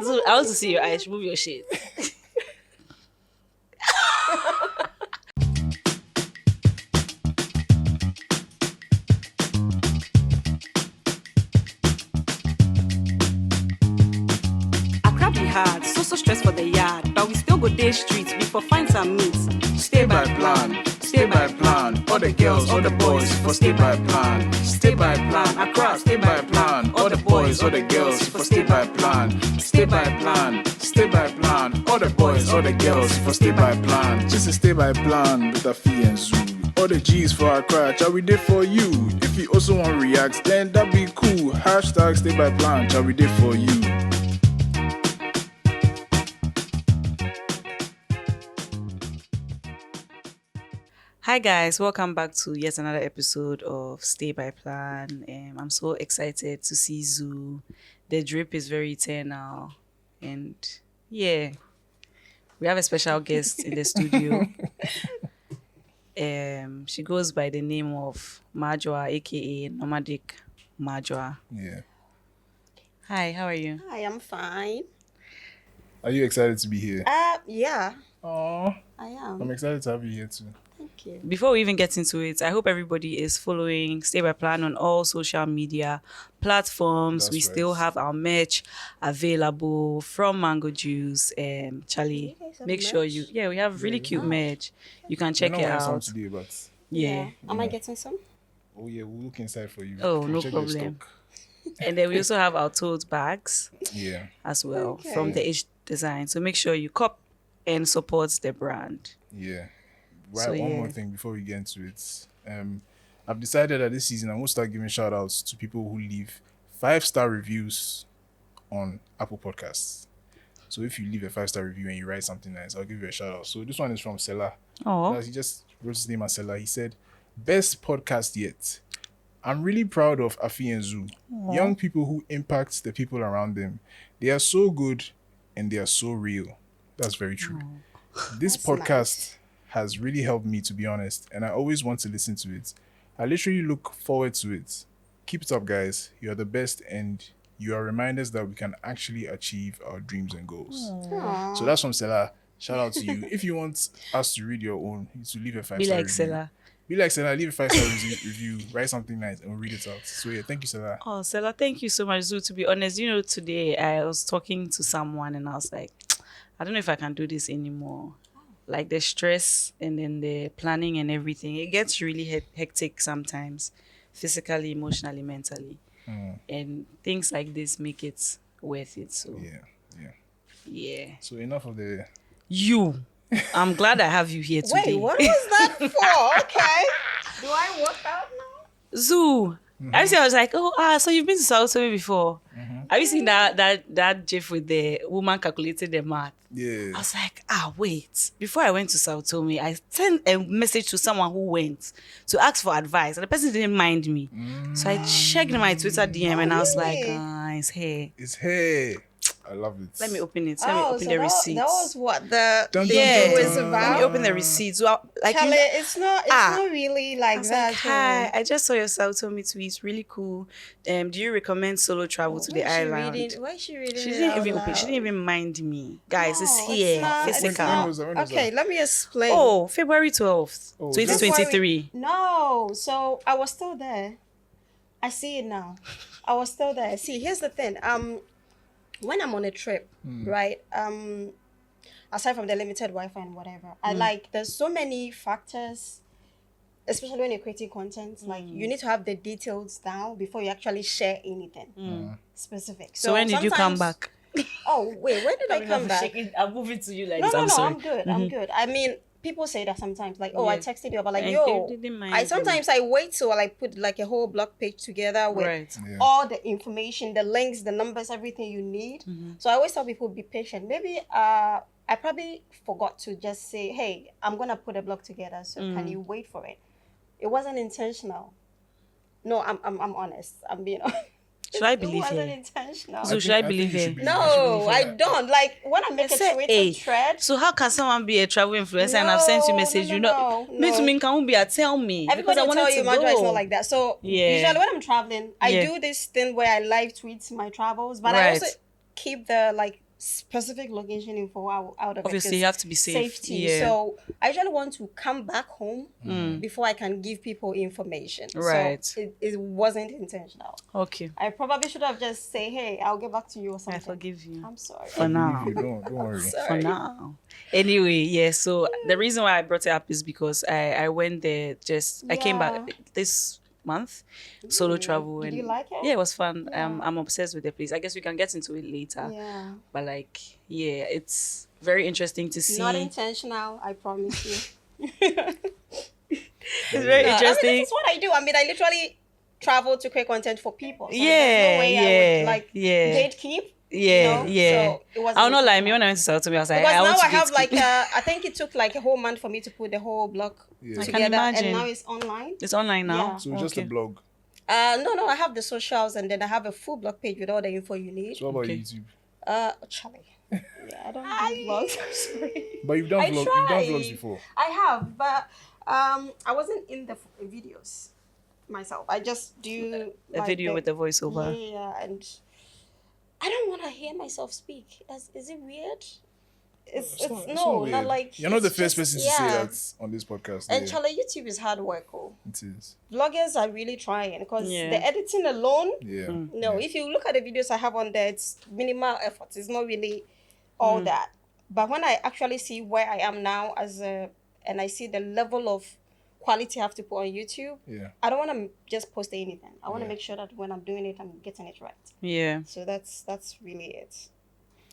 Zuu, I want to see your eyes. Move your shit. Accra be hard, so stress for the yard, but we still go day streets before find some meats. Stay by plan, stay by plan. All the girls, all the boys, for stay by plan. Stay by plan, Accra, stay by plan. All the boys, all the girls, for stay by plan. Stay by plan, stay by plan. All the boys, all the girls, for stay by plan. Just a stay by plan with Afi and Zuu. All the G's for Accra, shall we did for you? If you also want to react, then that be cool. Hashtag stay by plan, shall we did for you? Hi guys, welcome back to yet another episode of Stay by Plan. I'm so excited to see Zuu. The drip is very eternal, and yeah, we have a special guest in the studio. She goes by the name of Maajoa, aka Nomadic Maajoa. Yeah. Hi, how are you? Hi, I'm fine. Are you excited to be here? Yeah, Oh, I am. I'm excited to have you here too. Thank you. Before we even get into it, I hope everybody is following Stay by Plan on all social media platforms. That's We right. still have our merch available from Mango Juice. Charlie, You guys have make sure merch? we have really cute merch. You can check We're it not wearing some out. today, but Yeah. Am I getting some? oh yeah, we'll look inside for you. Oh, We'll no check the problem. stock. And then we also have our tote bags Yeah. as well Okay. from the H Design. So make sure you cop and support the brand. Yeah. Right, So, one yeah. more thing before we get into it. I've decided that this season I'm gonna start giving shout outs to people who leave 5-star reviews on Apple Podcasts. So if you leave a 5-star review and you write something nice, I'll give you a shout out. So this one is from Sela. Oh, He just wrote his name as Sela. He said, "Best podcast yet. I'm really proud of Afi and Zuu. Young people who impact the people around them. They are so good and they are so real." That's very true. This That's podcast has really helped me, to be honest, and I always want to listen to it. I literally look forward to it. Keep it up, guys. You are the best, and you are reminders that we can actually achieve our dreams and goals. Aw. So that's from Sela. Shout out to you. If you want us to read your own, you need to leave a 5-star be like review. Sela. Be like Sela, leave a 5-star review, write something nice, and we'll read it out. So yeah, thank you, Sela. Oh, Sela, thank you so much, Zuu. To be honest, today I was talking to someone and I was like, I don't know if I can do this anymore. Like the stress and then the planning and everything, it gets really hectic sometimes, physically, emotionally, mentally. And things like this make it worth it. So, yeah. So enough of the... I'm glad I have you here today. Wait, what was that for? Okay. Do I work out now? Zuu. I was like, so you've been to Sao Tome before. Have you seen that gif with the woman calculating the math? Yeah. I was like, wait. Before I went to Sao Tome, I sent a message to someone who went to ask for advice, and the person didn't mind me. So I checked my Twitter DM, and I was like, really? it's here. It's hey. I love it. Let me open it. Let me open the that, receipt. that was what the Dun, dun, video dun, is dun. about. Let me open the receipt. So, like, Charlie, it's not really I like was that. like, hi, I just saw your Sao Tome tweet. It's really cool. Do you recommend solo travel to the island? Why is she reading She it didn't out even loud? she didn't even mind me. Guys, it's No, here. not- Physical. When was that? When was Okay, that? let me explain. Oh, February 12th, Oh, 2023. No, so I was still there. I see it now. I was still there. See, here's the thing. When I'm on a trip, right? Aside from the limited Wi-Fi and whatever, there's so many factors, especially when you're creating content. Like you need to have the details down before you actually share anything specific. So when did you come sometimes- back? Oh wait, when did I come back? I'm moving to you like No, this. no, I'm no, sorry. I'm good. I'm good. I mean, people say that sometimes, like, I Yeah. texted you, but like, And yo, they didn't mind I you. sometimes I wait till I put like a whole blog page together with Right. Yeah. all the information, the links, the numbers, everything you need. So I always tell people be patient. Maybe I probably forgot to just say, hey, I'm gonna put a blog together. So can you wait for it? It wasn't intentional. No, I'm honest. I'm being honest. Should I It believe wasn't you? intentional. So should I think believe you it? should believe No, I don't. Like when I make a Say, Twitter hey, thread, so how can someone be a travel influencer and I've sent you a message? No, Me to me can be a tell me. everybody because I will wanted tell you to Maajoa is go. not like that. So Yeah. usually when I'm traveling, I Yeah. do this thing where I live tweet my travels, but I Right. also keep the like specific location info out of it. Obviously, you have to be safe. Safety. Yeah. So I usually want to come back home before I can give people information. Right. So it wasn't intentional. Okay. I probably should have just say, hey, I'll get back to you or something. I forgive you. I'm sorry. For now. You don't worry. For Sorry. now. Anyway, yeah, so the reason why I brought it up is because I went there I came back this month, solo travel. Did and you like it? Yeah, it was fun. I'm obsessed with the place. I guess we can get into it later. Yeah. But like, yeah, it's very interesting to see. Not intentional, I promise you. It's very interesting. I mean, this is what I do. I mean, I literally travel to create content for people. So Yeah, there's no way I would yeah. gatekeep. Yeah, you know? yeah. So it wasn't I'll not lie. intentional. Me when I went to South Tome, I was like, Because I want now to I have like gatekeep. I think it took like a whole month for me to put the whole blog Yeah. I can together, imagine. and now it's online. It's online now. Yeah. So just a Okay. blog. No, I have the socials, and then I have a full blog page with all the info you need. So what about Okay. YouTube? Charlie. Yeah, I don't do vlogs. I'm sorry. But you've done I vlogs. You've done tried. vlogs before. I have, but I wasn't in the videos myself. I just do A video with the voiceover. Yeah, and I don't want to hear myself speak. Is it weird? It's not weird. not like You're not the it's first just- person to say that on this podcast. And yeah. Charlie, YouTube is hard work. Oh. It is. Vloggers are really trying because Yeah. the editing alone. Yeah. No, if you look at the videos I have on there, it's minimal effort. It's not really all that. But when I actually see where I am now and I see the level of quality I have to put on YouTube, Yeah. I don't want to just post anything. I want to Yeah. make sure that when I'm doing it, I'm getting it right. Yeah. So that's really it.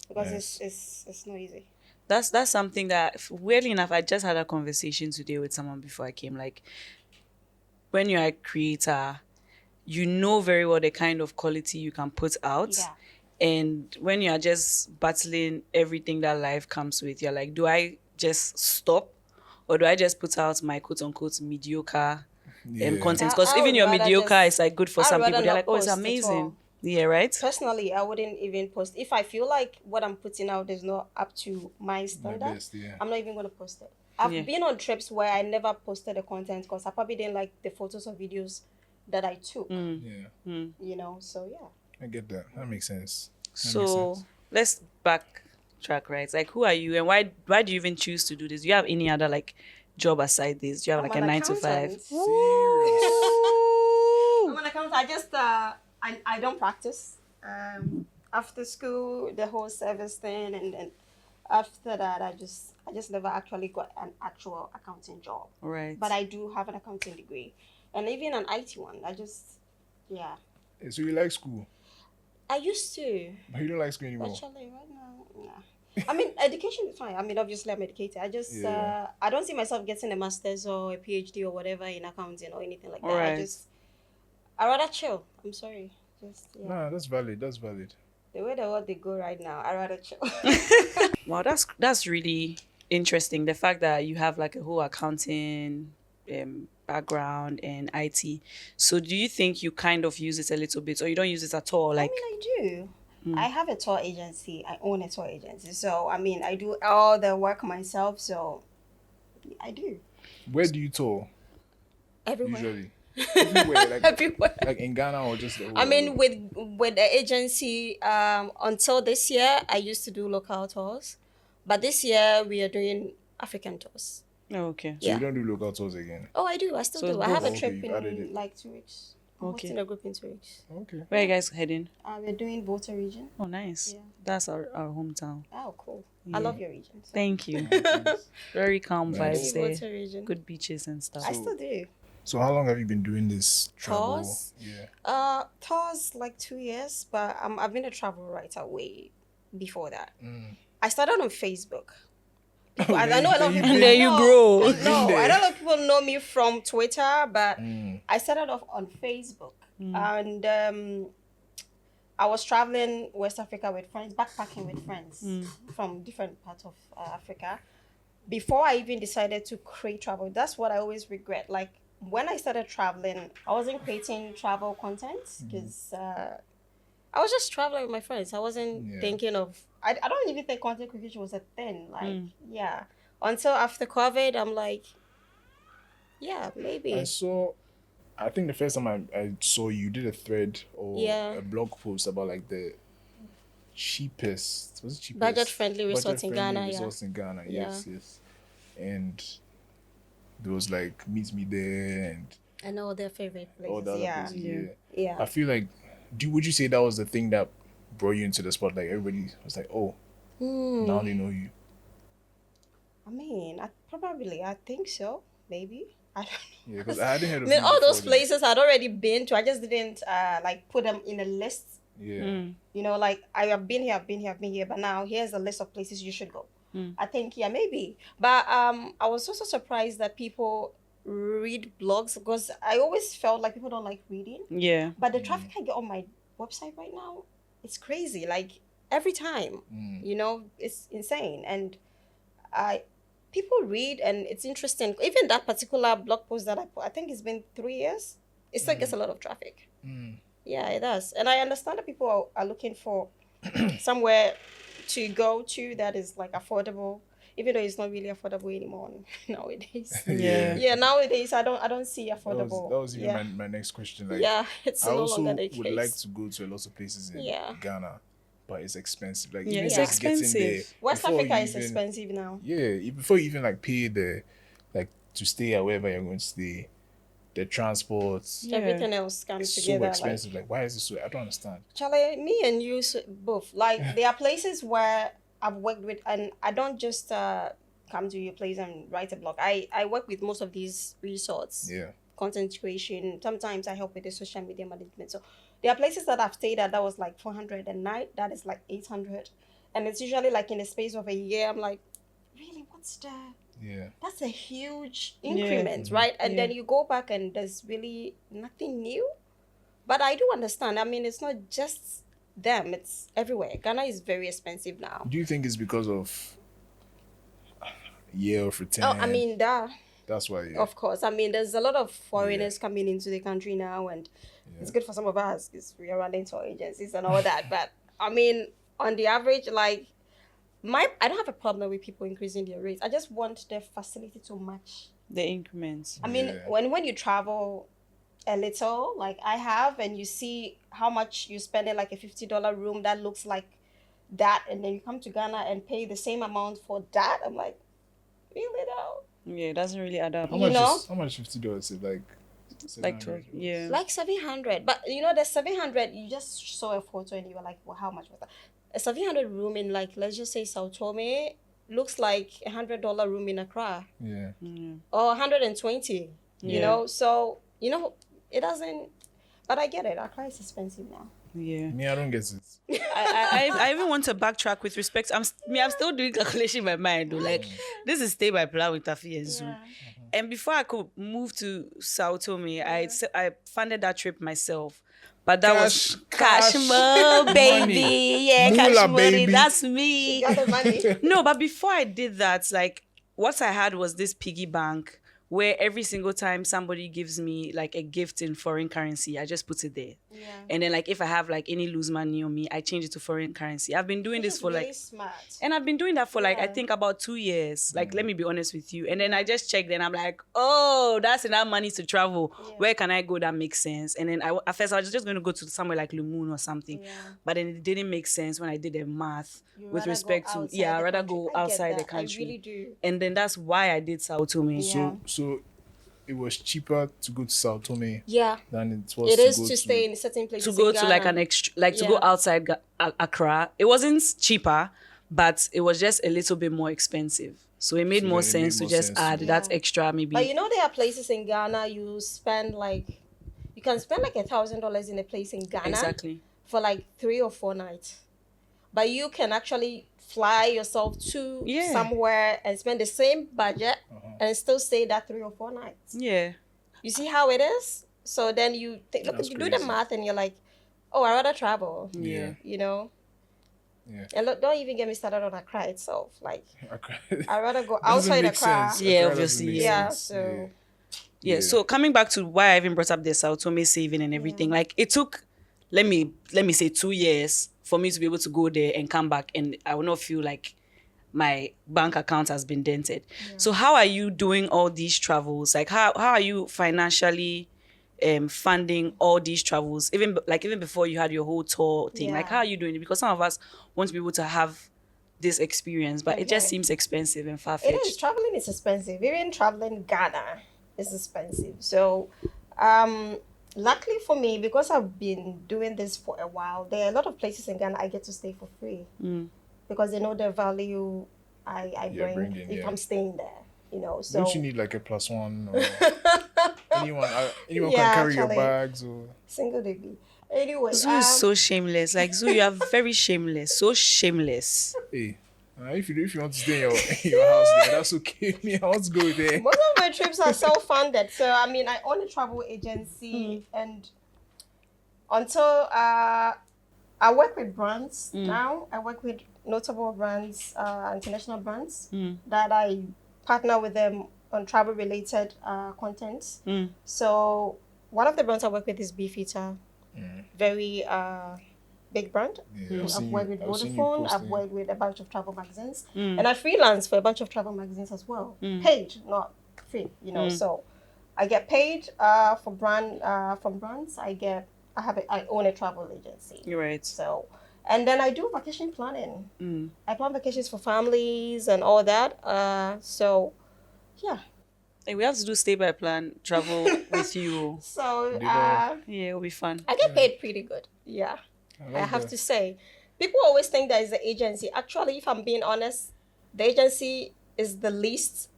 Because Nice. it's not easy. That's something that, weirdly enough, I just had a conversation today with someone before I came. Like, when you're a creator, you know very well the kind of quality you can put out. Yeah. And when you're just battling everything that life comes with, you're like, do I just stop? Or do I just put out my quote-unquote mediocre Yeah. content? Because I even would your rather mediocre just- is like good for I'd some rather people. They're not like, oh, it's post at amazing. all. Yeah, right? Personally, I wouldn't even post. If I feel like what I'm putting out is not up to my My standard, best, yeah. I'm not even going to post it. I've Yeah. been on trips where I never posted the content because I probably didn't like the photos or videos that I took, Yeah. you know? So, yeah. I get that. That makes sense. That makes So sense. let's backtrack, right? Like, who are you and why do you even choose to do this? Do you have any other like job aside this? Do you have I'm like a an 9 to 5? accountant. Serious. I'm an accountant. I just, I don't practice. After school, the whole service thing, and then after that, I just never actually got an actual accounting job. Right. But I do have an accounting degree, and even an IT one. Yeah. So you like school, I used to, but you don't like school anymore. actually, right now, nah. I mean, education is fine. I mean, obviously, I'm educated. I just, Yeah. I don't see myself getting a master's or a PhD or whatever in accounting or anything like that. Alright. I rather chill. I'm sorry. Just, yeah. Nah, that's valid. That's valid. The way the world they go right now, I rather chill. Wow, that's really interesting. The fact that you have like a whole accounting background and IT. So do you think you kind of use it a little bit, or you don't use it at all? Like, I do. I have a tour agency. I own a tour agency. So, I mean, I do all the work myself. So, I do. Where do you tour Everywhere. usually? Everywhere, like, Everywhere. like in Ghana or just the whole I mean, world? with the agency, until this year, I used to do local tours. But this year, we are doing African tours. oh, okay. So yeah. you don't do local tours again. Oh, I do. I still So do. it's I have a both. trip Okay, you've added in it. like 2 weeks. I'm Okay. hosting a group in 2 weeks. Okay. Where are you guys heading? We're doing Volta region. Oh, nice. Yeah. That's our hometown. Oh, cool. Yeah. I love your region. So. Thank you. Nice. Very calm Nice. vibes there. Volta region. Good beaches and stuff. I still do. So how long have you been doing this travel? Tours? Yeah. Tours like 2 years, but I've been a travel writer way before that. Mm. I started on Facebook. Oh, I know a lot of people. And then you know- grow. No, there. I don't know if people know me from Twitter, but Mm. I started off on Facebook, and I was traveling West Africa with friends, backpacking with friends from different parts of Africa. Before I even decided to create travel, that's what I always regret. Like when I started traveling, I wasn't creating travel content because I was just traveling with my friends. I wasn't Yeah. thinking of. I don't even think content creation was a thing. Like yeah, until after COVID, I'm like, yeah, maybe. I think the first time I saw you did a thread or Yeah. a blog post about like the cheapest. Was it cheapest? Budget-friendly resorts in Budget-friendly Ghana, yeah. resorts in Ghana. Yes, Yeah. yes. And there was like meet me there and I know their favorite places. all the other Yeah. places. Yeah. Yeah. Yeah. I feel like, would you say that was the thing that brought you into the spot? Like everybody was like, oh, now they know you. I mean, I think so. Maybe. I don't know. Yeah, because I hadn't heard I of mean, you all those before then. places I'd already been to. I just didn't like put them in a list. Yeah. You know, like I have been here, but now here's a list of places you should go. I think maybe. But I was also surprised that people read blogs because I always felt like people don't like reading. Yeah. But the traffic I get on my website right now, it's crazy. Like every time, you know, it's insane. And people read and it's interesting. Even that particular blog post that I put, I think it's been 3 years. It still gets a lot of traffic. Yeah, it does. And I understand that people are looking for somewhere to go to that is like affordable, even though it's not really affordable anymore nowadays. Yeah, nowadays I don't see affordable. That was even my next question. Like, It's I no also longer the would case. like to go to a lot of places in Ghana, but it's expensive. Like, Yeah, even it's just getting expensive. there West before Africa you is even- expensive now. Yeah, before you even like pay like to stay at wherever you're going to stay, the transports. Yeah. Everything else comes It's so together. expensive. Like, why is it so? I don't understand. Charlie, me and you both. Like, there are places where I've worked with, and I don't just come to your place and write a blog. I work with most of these resorts. Yeah. Content creation. Sometimes I help with the social media management. So there are places that I've stayed at that was like 400 a night. That is like 800, and it's usually like in the space of a year. I'm like, really, what's the? Yeah. That's a huge increment, right? And then you go back and there's really nothing new. But I do understand. I mean, it's not just them; it's everywhere. Ghana is very expensive now. Do you think it's because of year of return? Oh, I mean, that's why. Yeah. of course. I mean, there's a lot of foreigners coming into the country now, and it's good for some of us because we are running tour agencies and all that. But I mean, on the average, like I don't have a problem with people increasing their rates. I just want the facility to match. The increments. I mean, Yeah. when you travel a little, like I have, and you see how much you spend in like a $50 room that looks like that, and then you come to Ghana and pay the same amount for that, I'm like, really though? Yeah, it doesn't really add up. How you much know? is $50? Is like Like, 700? yeah. Like 700. But you know, the 700, you just saw a photo and you were like, well, how much was that? A 700 room in like, let's just say Sao Tome, looks like $100 room in Accra. Yeah. Or 120, you Yeah. know? So, you know, it doesn't, but I get it. Accra is expensive now. Yeah. Me, I don't get it. I even want to backtrack with respect. I'm still doing calculation in my mind though. Like, this is stay by plan with Afi and Zuu. And before I could move to Sao Tome, I funded that trip myself. But that was cash money, baby. Yeah, Moolah, cash money. baby. That's me. Got the money. No, but before I did that, like what I had was this piggy bank where every single time somebody gives me like a gift in foreign currency, I just put it there. Yeah. And then like if I have like any loose money on me, I change it to foreign currency. I've been doing this for really like smart. and I've been doing that for like I Yeah. think about 2 years. Like let me be honest with you. And then I just checked and I'm like, oh, that's enough money to travel. Where can I go that makes sense? And then at first I was just going to go to somewhere like Lumun or something. Yeah. But then it didn't make sense when I did the math You with rather respect go to outside I'd the rather country. go I get outside the that. country. I really do. And then that's why I did Sao Tome. Yeah. So it was cheaper to go to Sao Tome Yeah. than it was It to is go to stay in certain places. To go in to like Ghana. an extra, like to go Yeah. outside Accra. It wasn't cheaper, but it was just a little bit more expensive. So it made So more then it sense made to more just sense add to- that extra maybe. But you know, there are places in Ghana you spend like, you can spend like $1,000 in a place in Ghana Exactly. for like 3 or 4 nights. But you can actually fly yourself to Yeah. somewhere and spend the same budget and still stay that 3 or 4 nights. Yeah. You see how it is? So then you That's you do the crazy. math and you're like, oh, I'd rather travel. Yeah. You know? Yeah. And look, don't even get me started on Accra itself. Like, Okay. I'd rather go That doesn't outside make Accra. sense. Yeah, Accra obviously, doesn't make Yeah, sense. so Yeah. So coming back to why I even brought up the Sao Tome saving and everything, like it took, let me say 2 years for me to be able to go there and come back, and I will not feel like my bank account has been dented. So how are you doing all these travels? Like how are you financially funding all these travels, even before you had your whole tour thing? Like, Yeah. how are you doing it? Because some of us want to be able to have this experience, but it just Okay. seems expensive and It is. far-fetched. Traveling is expensive. Even traveling Ghana is expensive. So, luckily for me, because I've been doing this for a while, there are a lot of places in Ghana I get to stay for free because they know the value I Yeah, bring bring in, if yeah. I'm staying there. So Don't you need like a +1 or anyone Yeah, can carry your actually. bags or single baby. Anyway, Zoo is so shameless. Like, Zoo, you are very shameless. So shameless. hey. If you want to stay in your house there, that's okay. Me, I want to go there. most of my trips are self-funded. So I mean, I own a travel agency, and until I work with brands now. I work with notable brands, international brands that I partner with them on travel-related content. So one of the brands I work with is Beefeater, very big brand. Yeah, I've worked with I've seen you Vodafone. I've posting. worked with a bunch of travel magazines, and I freelance for a bunch of travel magazines as well. Paid, not free. So I get paid for from brands. I own a travel agency. You're right. So, and then I do vacation planning. I plan vacations for families and all that. So, yeah. Hey, we have to do stay by plan travel with you. So, Did Yeah, it'll be fun. I get paid pretty good. Yeah. I have to say. People always think that is the agency. Actually, if I'm being honest, the agency is the least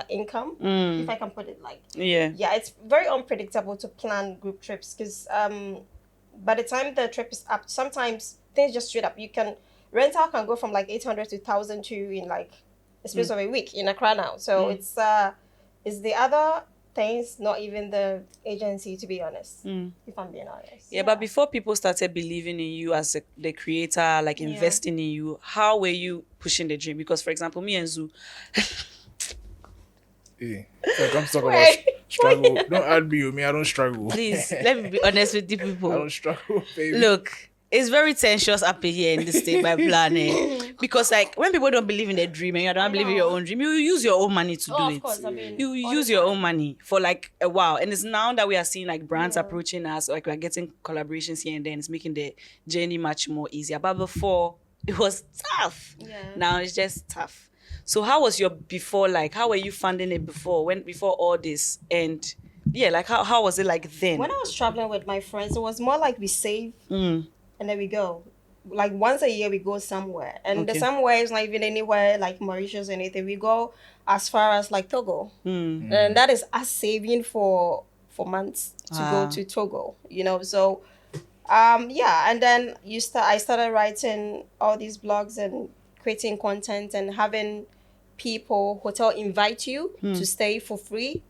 income, if I can put it like. Yeah. Yeah, it's very unpredictable to plan group trips because by the time the trip is up, sometimes things just straight up. Rental can go from like 800 to 1,000 to in like a space of a week in Accra now. So it's the other things, not even the agency, to be honest, if I'm being honest. Yeah, but before people started believing in you as the creator, like investing in you, how were you pushing the dream? Because, for example, me and Zoo, Hey, if I come to talk about Wait. struggle, don't add me. I don't struggle. please, let me be honest with the I people. don't struggle, baby. Look, it's very tensious up here in the state by planning. Because, like, when people don't believe in their dream and you don't believe in your own dream, you use your own money to do Of it. course, I mean, You all use the your time. own money for like a while. And it's now that we are seeing like brands approaching us, like we're getting collaborations here and then, it's making the journey much more easier. But before, it was tough. Yeah. Now it's just tough. So how was your before like? How were you funding it before all this? And yeah, like how was it like then? When I was traveling with my friends, it was more like we save and then we go. Like once a year we go somewhere. And the Okay. somewhere is not even anywhere like Mauritius or anything. We go as far as like Togo. And that is us saving for months to go to Togo, So and then I started writing all these blogs and creating content and having hotel invite you to stay for free,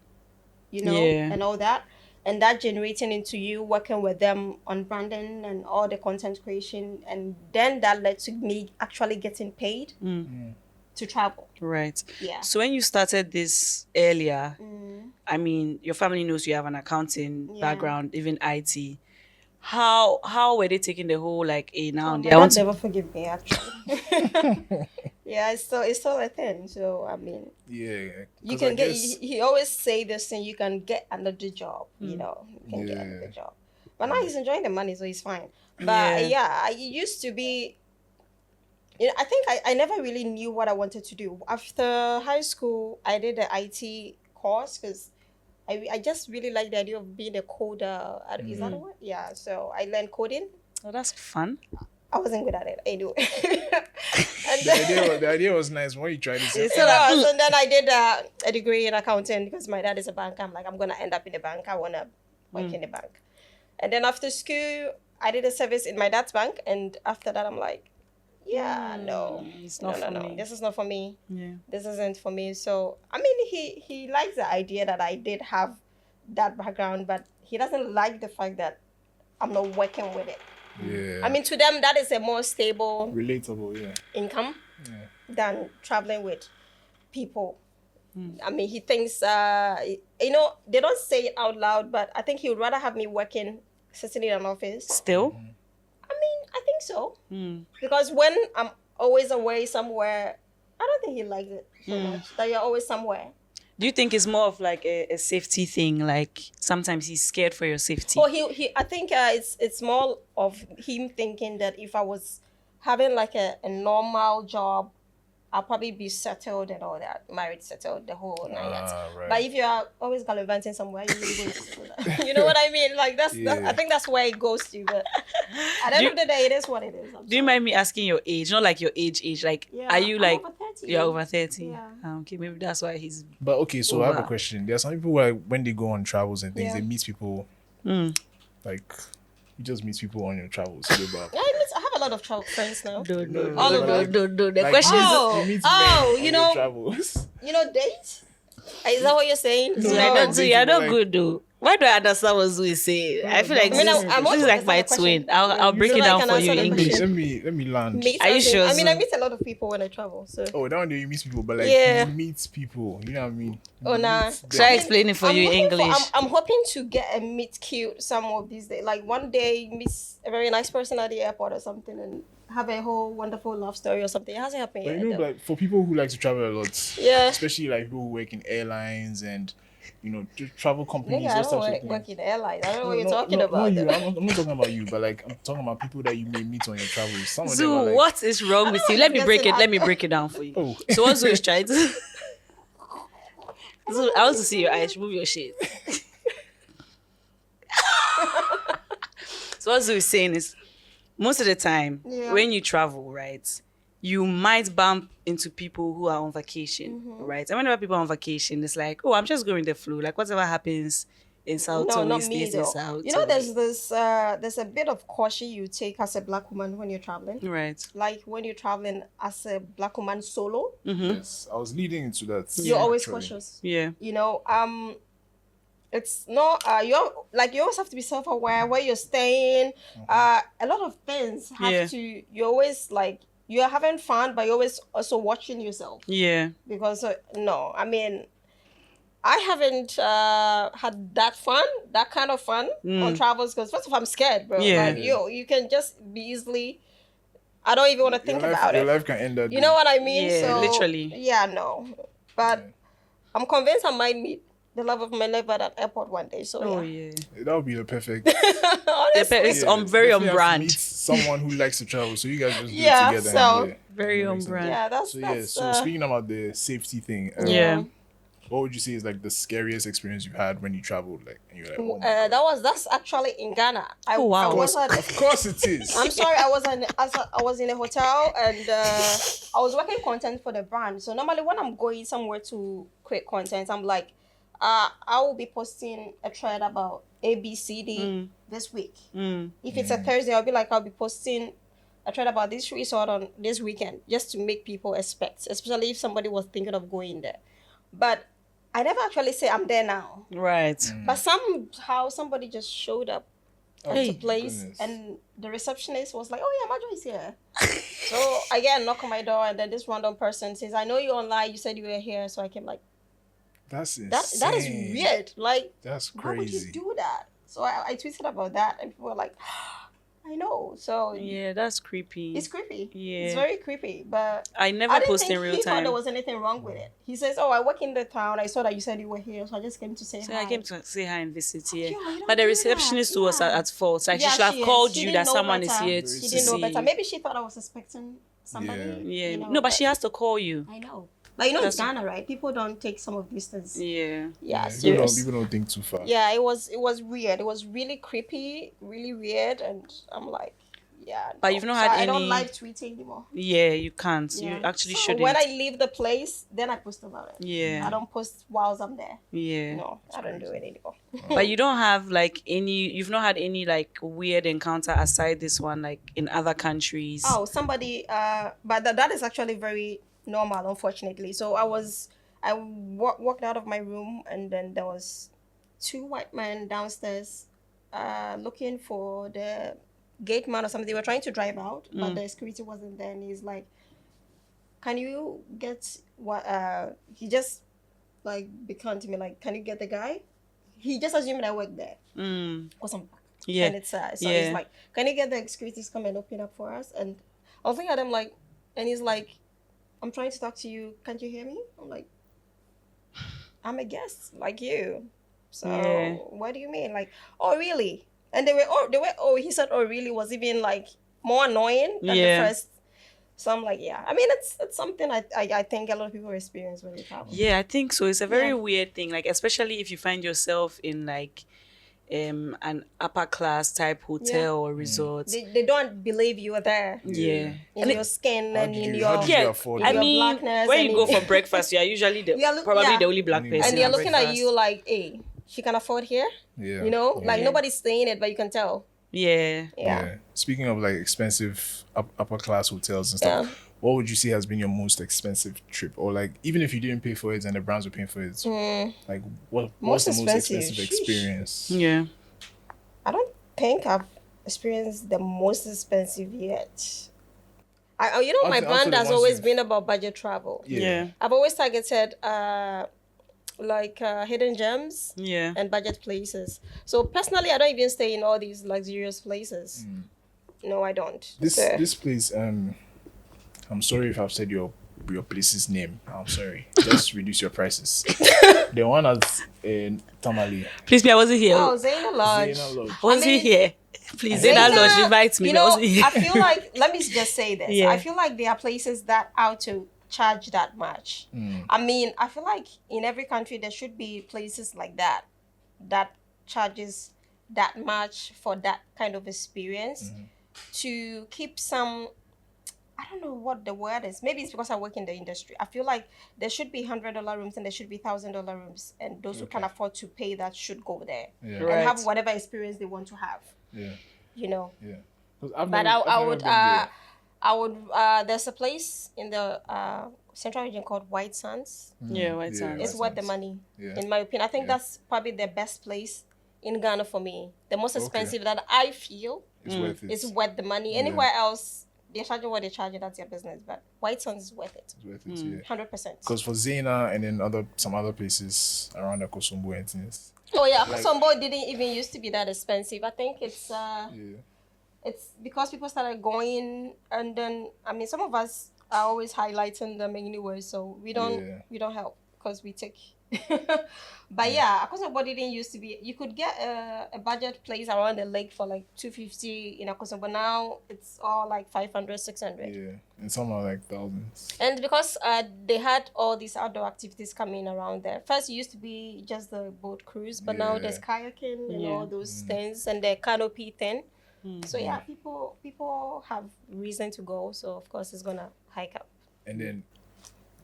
and all that. And that generating into you working with them on branding and all the content creation. And then that led to me actually getting paid to travel. Right. Yeah. So when you started this earlier, I mean, your family knows you have an accounting background, even IT. How were they taking the whole like now and My they want dad to never forgive me actually. Yeah, it's still a thing. So I mean, Yeah, you 'cause I can get. guess- He always say this thing. You can get another job. You can get another job. But now he's enjoying the money, so he's fine. But I used to be. I think I never really knew what I wanted to do. After high school, I did the IT course because I just really like the idea of being a coder. Is that a word? Yeah. So I learned coding. Oh, that's fun. I wasn't good at it anyway. The idea was nice. When you tried it, So then I did a degree in accounting because my dad is a banker. I'm like, I'm gonna end up in the bank. I wanna work in the bank. And then after school, I did a service in my dad's bank. And after that, I'm like, no, it's not for me. This is not for me. Yeah. This isn't for me. So I mean, he likes the idea that I did have that background, but he doesn't like the fact that I'm not working with it. yeah. I mean, to them, that is a more stable relatable, yeah. income than traveling with people. I mean, he thinks, they don't say it out loud, but I think he would rather have me sitting in an office. Still? I mean, I think so. Because when I'm always away somewhere, I don't think he likes it so much, that you're always somewhere. Do you think it's more of like a safety thing? Like sometimes he's scared for your safety. Oh, he. I think it's more of him thinking that if I was having like a normal job, I'll probably be settled and all that, married, settled, the whole nine yards. Right. But if you are always gallivanting somewhere, you really going to settle that. You know what I mean? Like that, I think that's where it goes to. But at the end of the day, it is what it is. Do you mind me asking your age? Not like your age. Like, are you I'm like over 30. you're over 30? Yeah. Okay, maybe that's why he's. But okay, so I have a Over. question. There are some people where when they go on travels and things, Yeah. they meet people like you just meet people on your travels. So but Yeah, I have a lot of friends now. No. All over. The like, question is. Oh, you meet oh, men you on know- your travels. You know, date? Is that what you're saying? No, I no, don't no. do. You're not Like- good though. Why do I understand what Zuu is saying? I feel like I mean, this, I'm this is also like my answer the twin. question. I'll break So it that I down can for you answer the in English. question. Let me land. Meet Are you as in- sure, I mean, I Zuu? meet a lot of people when I travel. So Oh, that one day you meet people, but like Yeah. you meet people. You know what I mean? Oh, You nah. meet them. Try explaining for you in looking for- English. I'm hoping to get a meet cute some of these days. Like one day, meet a very nice person at the airport or something, and have a whole wonderful love story or something. It hasn't happened But yet. you know, though. like for people who like to travel a lot, Yeah. especially like people who work in airlines and travel companies, Nigga, I those don't types of work, things. work in the airlines. I don't know what No, you're talking no, about. Not you. though. I'm not talking about you, but like I'm talking about people that you may meet on your travels. Some of them Zuu, are like, what is wrong with you? Let me break it. Let me break it down for you. Oh. So what Zuu is trying to. Zuu, I want to see your eyes. Move your shit. So what Zuu is saying is, most of the time Yeah. when you travel, right, you might bump into people who are on vacation, Mm-hmm. right? And whenever people are on vacation, it's like, oh, I'm just going with the flow. Like whatever happens in South, No, not always me stays in though. South. You know, or- there's a bit of caution you take as a black woman when you're traveling. right. Like when you're traveling as a black woman solo, yes, I was leading into that. you're always actually. cautious. Yeah. You know, it's not you're like you always have to be self-aware where you're staying. A lot of things have Yeah. to. You're always like you're having fun, but you're always also watching yourself Yeah. because no, I mean. I haven't had that kind of fun on travels because first of all, I'm scared, bro. Yeah. Like, you can just be easily. I don't even want to think about Your it. life can end that. You know what I mean? Yeah, So, literally. Yeah, no. But I'm convinced I might meet the love of my life at that airport one day. So Oh yeah. yeah. That would be the perfect. Honestly. It's on very definitely on have to brand. meet someone who likes to travel, so you guys just do Yeah, it together. so- and, Very that on makes sense. brand. Yeah, that's So yeah, that's. so speaking about the safety thing, Yeah. what would you say is like the scariest experience you had when you traveled? Like, and you're like, oh my that's actually in Ghana. Oh, wow. I Of was course, at, of course it is. I'm sorry, I was in a hotel and I was working content for the brand. So normally when I'm going somewhere to create content, I'm like, I will be posting a thread about ABCD this week. If it's a Thursday, I'll be posting a thread about this resort on this weekend just to make people expect, especially if somebody was thinking of going there. But I never actually say I'm there now. Right. But somehow somebody just showed up at Hey. the place Goodness. and the receptionist was like, oh yeah, Maajoa is here. So I get a knock on my door and then this random person says, I know you online, you said you were here. So I came like, That's insane. that is weird. Like, That's why would you crazy. do that? So I tweeted about that and people were like, I know. So Yeah, that's creepy. it's creepy. Yeah. It's very creepy. But I never I didn't post think in real he thought time. there was anything wrong with it. He says, oh, I work in the town. I saw that you said you were here. So I just came to say So hi. I came to say hi and visit here. you don't But the do receptionist that. was Yeah. at fault. Like Yeah, she should have she is. called She you didn't that know someone is better. here She to She didn't know see better. you. Maybe she thought I was expecting somebody. Yeah. you know, No, but she has to call you. I know. But you know, it's That's- Ghana, right? People don't take some of these things. Yeah. Yeah, People serious. don't think too far. Yeah, it was weird. It was really creepy, really weird, and I'm like, yeah. But no. you've not So had I don't any- live tweeting anymore. Yeah, you can't. Yeah. You actually So shouldn't. when I leave the place, then I post about it. Yeah. I don't post whilst I'm there. Yeah. No, I don't do it anymore. But you don't have like any, you've not had any like weird encounter aside this one, like in other countries. Oh, somebody, but that is actually very normal, unfortunately. So I walked out of my room and then there was two white men downstairs looking for the gate man or something. They were trying to drive out, but the security wasn't there. And he's like, can you get what, he just like beckoned to me, like, can you get the guy? He just assumed I worked there. Because I'm black. Yeah. And it's so Yeah. he's like, can you get the securities come and open up for us? And I was looking at him like, and he's like, I'm trying to talk to you. Can't you hear me? I'm like, I'm a guest like you. So Yeah. what do you mean? Like, oh really? And they were he said oh really was even like more annoying than the Yeah. first. So I'm like, yeah. I mean, it's something I think a lot of people experience when they travel. Yeah, I think so. It's a very Yeah. weird thing, like especially if you find yourself in like an upper class type hotel or resort. They don't believe you are there Yeah. in your skin How and did in you- how your did you Yeah, afford I your mean, blackness when and you go in- for breakfast, you are usually You are probably yeah. the only black person. and they're at looking at breakfast. you like, hey, she can afford here. Yeah. You know, like Yeah. nobody's saying it, but you can tell. Yeah. Yeah. Speaking of like expensive upper class hotels and Yeah. stuff, what would you say has been your most expensive trip? Or like even if you didn't pay for it and the brands were paying for it, like what's Most the most expensive? expensive Sheesh. experience? Yeah. I don't think I've experienced the most expensive yet. You know, my Out of brand the has ones always you've- been about budget travel. Yeah. I've always targeted hidden gems Yeah. and budget places. So personally, I don't even stay in all these luxurious places. No, I don't. This So- this place, I'm sorry if I've said your place's name. I'm sorry. Just reduce your prices. The one at Tamale. Please, me, I wasn't here. Oh, Zaina Lodge. Zaina Lodge. Was I he mean, here? Please, Zena Lodge, invite me. You but I know, wasn't here. I feel like, let me just say this. Yeah. I feel like there are places that out to charge that much. I mean, I feel like in every country there should be places like that charges that much for that kind of experience to keep some. I don't know what the word is. Maybe it's because I work in the industry. I feel like there should be $100 rooms and there should be $1,000 rooms, and those who can afford to pay that should go there Yeah. Right. and have whatever experience they want to have. Yeah. You know. Yeah. 'Cause I've But never- I've I never would been there. I would there's a place in the central region called White Sands. Yeah, White Yeah. Sands. It's White worth the Sands. money, Yeah. in my opinion. I think Yeah. that's probably the best place in Ghana for me. The most Okay. expensive that I feel It's worth it. is worth the money. Anywhere else, they're charging what they're charging. That's their business. But White Sands is worth it, It's worth it, yeah. 100%. Because for Zena and then some other places around the Kosombo and things. Oh yeah, Kosombo didn't even used to be that expensive. I think it's Yeah. it's because people started going, and then I mean some of us are always highlighting them anyway, so we don't help because we take. But yeah, Akosombo didn't used to be. You could get a budget place around the lake for like 250 in Akosombo. Now it's all like 500, 600. Yeah. And some are like thousands. And because they had all these outdoor activities coming around there. First, it used to be just the boat cruise, but now Yeah. there's kayaking and Yeah. all those things, and the canopy thing. So yeah, people have reason to go. So of course, it's gonna hike up. And then,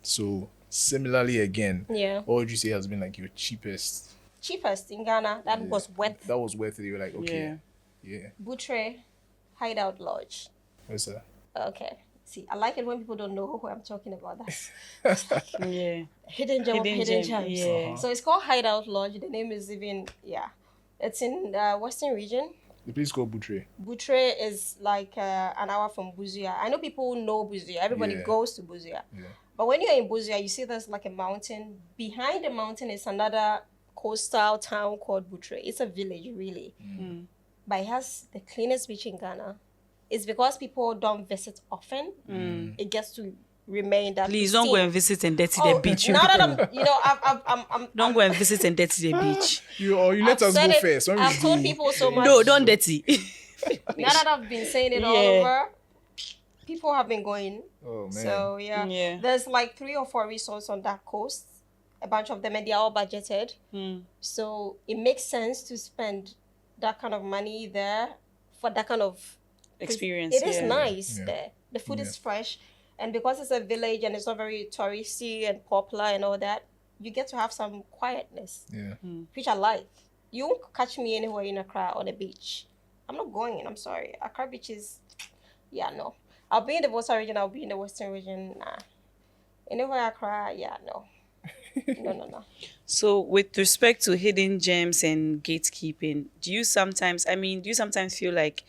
so similarly again, Yeah, what would you say has been like your cheapest? cheapest in Ghana. That was worth. That was worth it. You were like, okay, yeah. Butre Hideout Lodge. What's that? Okay. See, I like it when people don't know who I'm talking about. That's Yeah. hidden gem of hidden gem, gems. yeah. So it's called Hideout Lodge. The name is even it's in the Western region. The place called Butre. Butre is like an hour from Busia. I know people know Busia. Everybody Yeah. goes to Busia. Yeah. But when you're in Busia, you see there's like a mountain. Behind the mountain is another coastal town called Butre. It's a village, really. But it has the cleanest beach in Ghana. It's because people don't visit often. It gets to remain that. Please don't go and visit and dirty the beach. You Now that people. I'm, you know, I'm Don't go and visit and dirty the beach. You let us said go it. first. When we I've told do- people so much. No, don't dirty. Now that I've been saying it all Yeah. over, people have been going. Oh man. So Yeah. there's like 3 or 4 resorts on that coast, a bunch of them, and they're all budgeted. So it makes sense to spend that kind of money there for that kind of Experience. It is yeah. nice Yeah. there. The food Yeah. is fresh, and because it's a village and it's not very touristy and popular and all that, you get to have some quietness, Yeah. which I like. You won't catch me anywhere in Accra on the beach. I'm not going. I'm sorry. Accra beach is, no. I'll be in the Volta region. I'll be in the Western region. Nah. Anywhere Accra, no. No. So, with respect to hidden gems and gatekeeping, do you sometimes feel like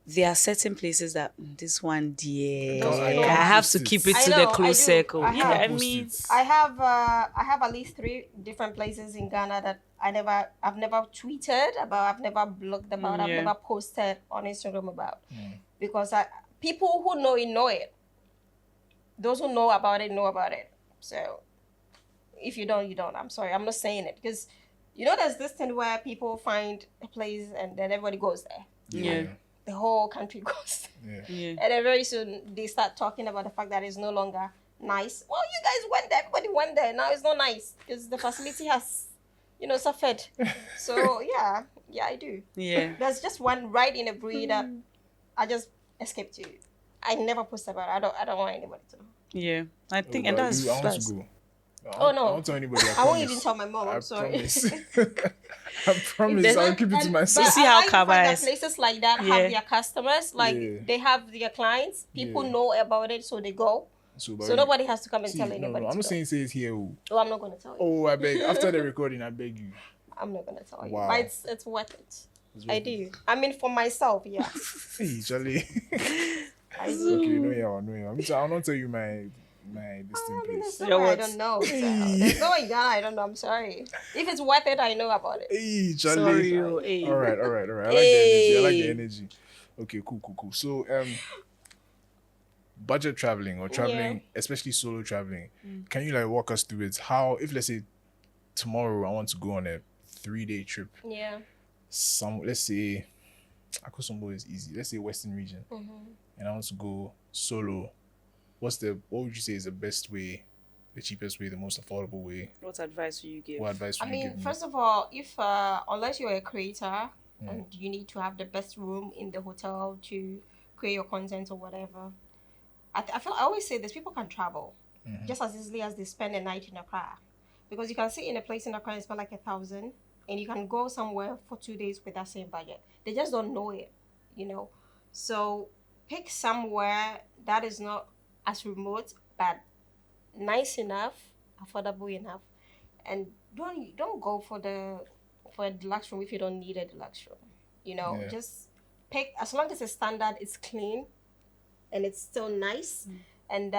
there are certain places that this one, dear, Those I are have to post-its. keep it I to know, the I close do. circle. I Yeah, have I Post-its. mean, I have at least 3 different places in Ghana that I've never tweeted about, I've never blogged about, I've Yeah. never posted on Instagram about, because people who know it. Those who know about it know about it. So If you don't, you don't. I'm sorry. I'm not saying it because, there's this thing where people find a place and then everybody goes there. Yeah. The whole country goes there. Yeah. And then very soon they start talking about the fact that it's no longer nice. Well, you guys went there. Everybody went there. Now it's not nice because the facility has, suffered. So, yeah, I do. Yeah. There's just one right in a breed that I just escaped to. I never post about it. I don't want anybody to know. Yeah. I think, Oh, and but that's I want that's to go. Oh, no. I won't tell anybody. I won't even tell my mom. I'm I sorry. promise. I promise. I'll keep it to myself. But See I how like the fact Kaba that is. places like that Yeah. have their customers, like Yeah. they have their clients. People Yeah. know about it, so they go. So Nobody has to come and see, tell no, anybody. I'm to not go. saying say it here. Oh. Oh, I'm not gonna tell you. Oh, I beg. After the recording, I beg you. I'm not gonna tell you. Wow. But it's worth it. It's I worth do. I mean, for myself, yeah. Hey, Charlie. I do. Okay, no. I'll not tell you my this thing, I mean, there's please. nowhere I what? don't know. So there's no in Ghana I don't know. I'm sorry. If it's worth it, I know about it. Hey, Charlie. sorry. Hey. All right. I like the energy. Okay, cool. So, budget traveling or traveling, especially solo traveling, can you like walk us through it? How, if let's say tomorrow I want to go on a 3-day trip, Yeah. let's say Akosombo is easy. Let's say Western region, and I want to go solo. What would you say is the best way, the cheapest way, the most affordable way? What advice would you give? What advice would I you mean, give me? first of all, if unless you're a creator and you need to have the best room in the hotel to create your content or whatever, I always say this: people can travel just as easily as they spend a night in Accra, because you can sit in a place in Accra and spend like 1,000, and you can go somewhere for 2 days with that same budget. They just don't know it, So pick somewhere that is not as remote but nice enough, affordable enough, and don't go for a deluxe room if you don't need a deluxe room. Just pick, as long as it's standard, it's clean, and it's still nice, and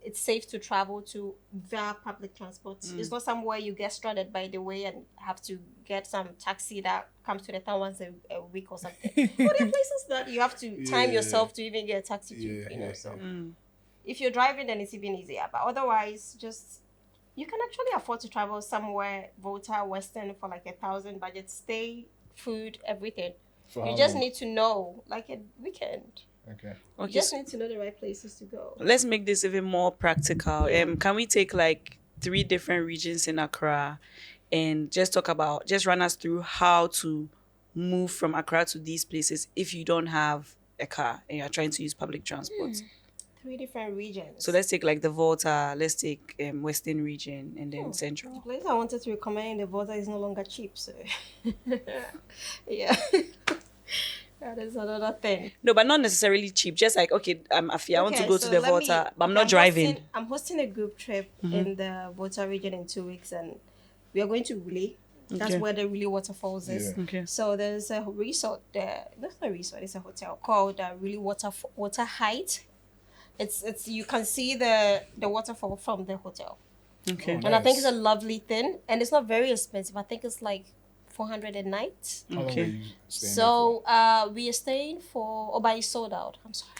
it's safe to travel to via public transport. It's not somewhere you get stranded by the way and have to get some taxi that comes to the town once a week or something. But there are places that you have to time yourself to even get a taxi to, so. If you're driving, then it's even easier. But otherwise, you can actually afford to travel somewhere, Volta, Western, for like 1,000 budget, stay, food, everything. You just need to know, like a weekend. Okay. You just need to know the right places to go. Let's make this even more practical. Can we take like 3 different regions in Accra and just run us through how to move from Accra to these places if you don't have a car and you're trying to use public transport? 3 different regions. So let's take like the Volta, let's take Western region and then The Central. place I wanted to recommend in the Volta is no longer cheap, so yeah. That is another thing. No, but not necessarily cheap. Just like, okay, I'm Afi, I want to go to the Volta, but I'm not driving. I'm hosting a group trip in the Volta region in 2 weeks, and we are going to Willy. That's where the Willy Waterfalls is. Yeah. Okay. So there's a resort there. That's not a resort, it's a hotel called Willy Water Height. It's you can see the waterfall from the hotel. Okay. And I think it's a lovely thing, and it's not very expensive. I think it's like 400 a night. How long Okay. are you staying So we are staying but it's sold out. I'm sorry.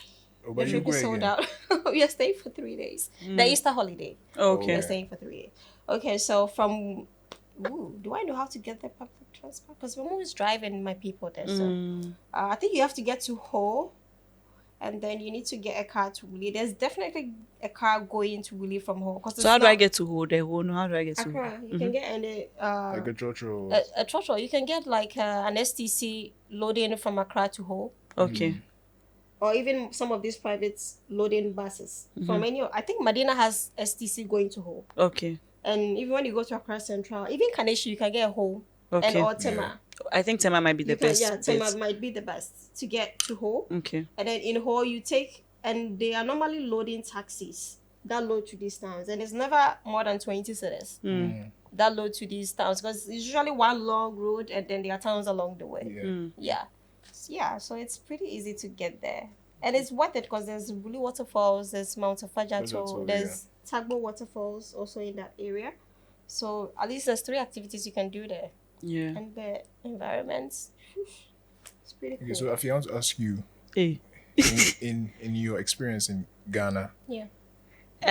there for? Oh, but The you trip go is sold again. out. We are staying for 3 days. The Easter holiday. Okay. We are staying for 3 days. Okay, so do I know how to get there public transport? Because I'm always driving my people there. So I think you have to get to Ho, and then you need to get a car to Willy. There's definitely a car going to Willy from Ho. So how do I get to Ho? No, how do I get to Ho? Accra? You can get any Like a trotro. a trotro. You can get like an STC loading from Accra to Ho, Okay. or even some of these private loading buses from any. I think Medina has STC going to Ho, Okay. and even when you go to Accra Central, even Kaneshi, you can get Ho Okay. and or Tema. I think Tema might be the best. Yeah, Tema bet. might be the best to get to Ho. Okay. And then in Ho, you take, and they are normally loading taxis that load to these towns, and it's never more than 20 cities that load to these towns, because it's usually one long road, and then there are towns along the way. Yeah. So it's pretty easy to get there, and it's worth it because there's Willy Waterfalls, there's Mount Fajato, Fajato, there's Tagbo Waterfalls also in that area. So at least there's 3 activities you can do there, Yeah. and the environments. It's pretty cool. Okay, so if I want to ask you, Hey. in your experience in Ghana, Yeah.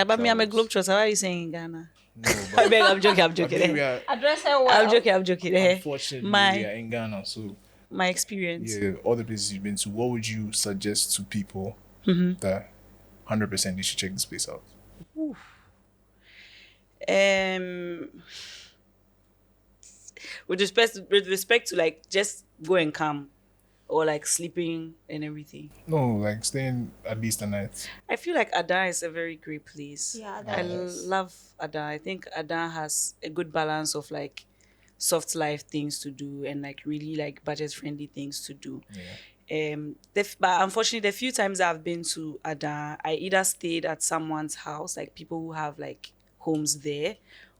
But me, I'm a travels. globetrotter. Why are you saying in Ghana? No, I but beg, I'm joking. I'm I think we joking. are, Address her well. I'm joking. unfortunately, we are My in Ghana. So, my experience. yeah, all the places you've been to, what would you suggest to people that 100% they should check this place out? Um, with respect to like just go and come, or like sleeping and everything. No, like staying at least a night. I feel like Ada is a very great place. Yeah, I that is. love Ada. I think Ada has a good balance of like soft life things to do and like really like budget friendly things to do. Yeah. But unfortunately, the few times I've been to Ada, I either stayed at someone's house, like people who have like homes there,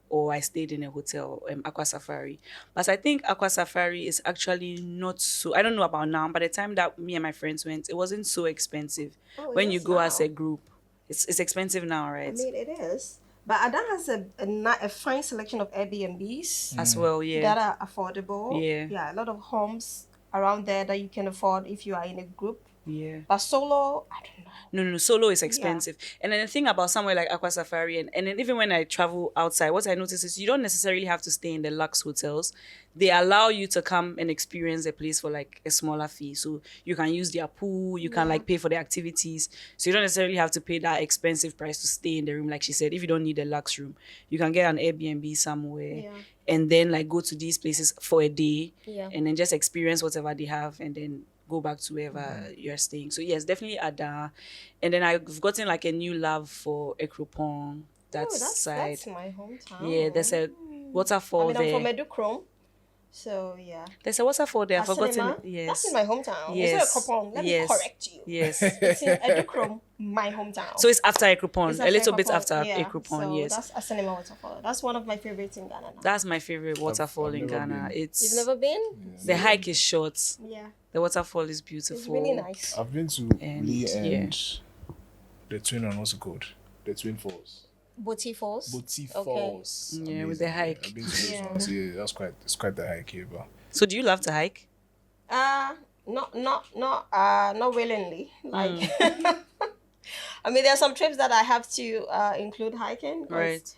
or I stayed in a hotel, Aqua Safari. But I think Aqua Safari is actually not so, I don't know about now, but the time that me and my friends went, it wasn't so expensive. Oh, it When you is go as now. a group, it's expensive now, right? I mean, it is. But Ada has a fine selection of Airbnbs As well, yeah. that are affordable. Yeah. Yeah, a lot of homes around there that you can afford if you are in a group. Yeah. But solo, I don't know. No, solo is expensive. And then the thing about somewhere like Aqua Safari, and then even when I travel outside, what I notice is you don't necessarily have to stay in the luxe hotels. They allow you to come and experience a place for like a smaller fee. So you can use their pool, you can like pay for the activities. So you don't necessarily have to pay that expensive price to stay in the room. Like she said, if you don't need a luxe room, you can get an Airbnb somewhere Yeah. and then like go to these places for a day Yeah. and then just experience whatever they have and then go back to wherever you're staying. So yes, definitely Ada. And then I've gotten like a new love for Ekropong, that Oh, side. that's my hometown. Yeah, there's a waterfall I'm there. from Edukrom. So, yeah. There's a waterfall there. I've forgotten. Cinema? Yes. That's in my hometown. Yes. It's not Ekropong. Let Yes. me correct you. Yes. It's in Edukrom, my hometown. So it's after Ekropong, It's a little bit Ekropong, after yeah. Ekropong, So yes. that's a cinema waterfall. That's one of my favorites in Ghana now. That's my favorite waterfall I've in never Ghana. been. It's You've never been? the hike is short. Yeah. The waterfall is beautiful. It's really nice. I've been to And, Lee yeah. and the twin one, what's it called? The Twin Falls. Boti Falls. Boti Okay. Falls. Yeah, with the hike. I've been to those Yeah. ones. Yeah, it's quite the hike here, but So do you love to hike? Not willingly. Like, I mean, there are some trips that I have to include hiking. 'cause, Right.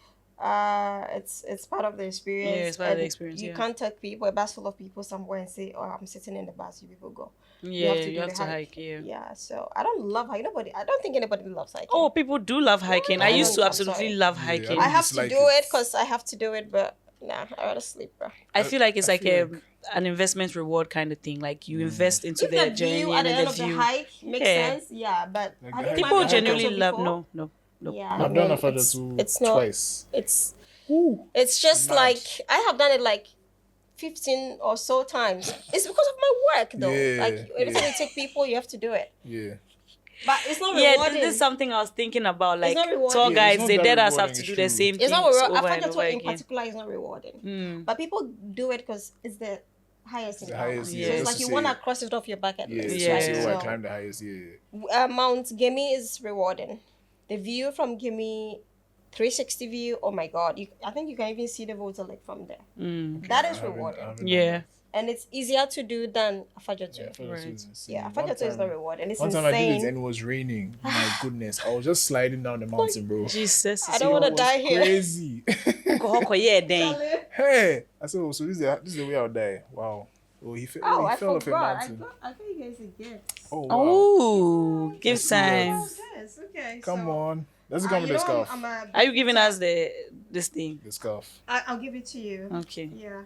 It's part of the experience. Yeah, it's part of the and experience, You yeah. can't take people, a bus full of people somewhere and say, "Oh, I'm sitting in the bus." You people go. Yeah, do you have the to hike, yeah. Yeah. So I don't love hiking. I don't think anybody loves hiking. Oh, people do love hiking. I No, used to I'm absolutely sorry. love Yeah, hiking. I have to dislike do it. it because I have to do it, but nah, I rather sleep, bro. I feel like it's I like feel an investment reward kind of thing. Like you invest into If the the journey view at and the then end the of the view. hike makes Yeah. sense, yeah. But Like I the did hike- my People I've done genuinely Maajoa love before. no. Yeah, I've done a it's- Afadatu it's not- twice. It's just Mad. like I have done it like 15 or so times. It's because of my work though. Yeah, Like every time yeah. you take people, you have to do it. Yeah. But it's not Yeah, rewarding. this is something I was thinking about. Like not rewarding. tour Yeah, guides, it's not they that let us have rewarding, to it's do true. the same It's things not rewarding. over and After over in again. particular is not rewarding. Mm. But people do it because it's the highest in The Ghana. highest, So yeah, it's just like to you say- want to cross it off your bucket Yeah, list. Yeah. so right? say, oh, I So, climbed the highest, yeah. Mount Gimme is rewarding. The view from Gimme, 360 view. Oh my God! I think you can even see the water like from there. That is I haven't- rewarding, I haven't done Yeah. that. and it's easier to do than Afajatu. Yeah, Afadatu Right. is insane. Yeah, One Afajatu is time- not rewarding. It's One time I did it insane. and it was raining. My goodness. I was just sliding down the mountain, bro. Jesus. I don't want to It was die here. crazy. yeah, dang. Hey! I said, oh, so this is the way I'll die. Wow. Oh, he, Oh, he I fell off a forgot. mountain. I thought you guys a gift. Oh, wow. Oh, give Yes, time. yes. Yes, okay. Come so, on. Let's come with the scarf. Are you giving us this thing? The scarf. I'll give it to you. Okay. Yeah.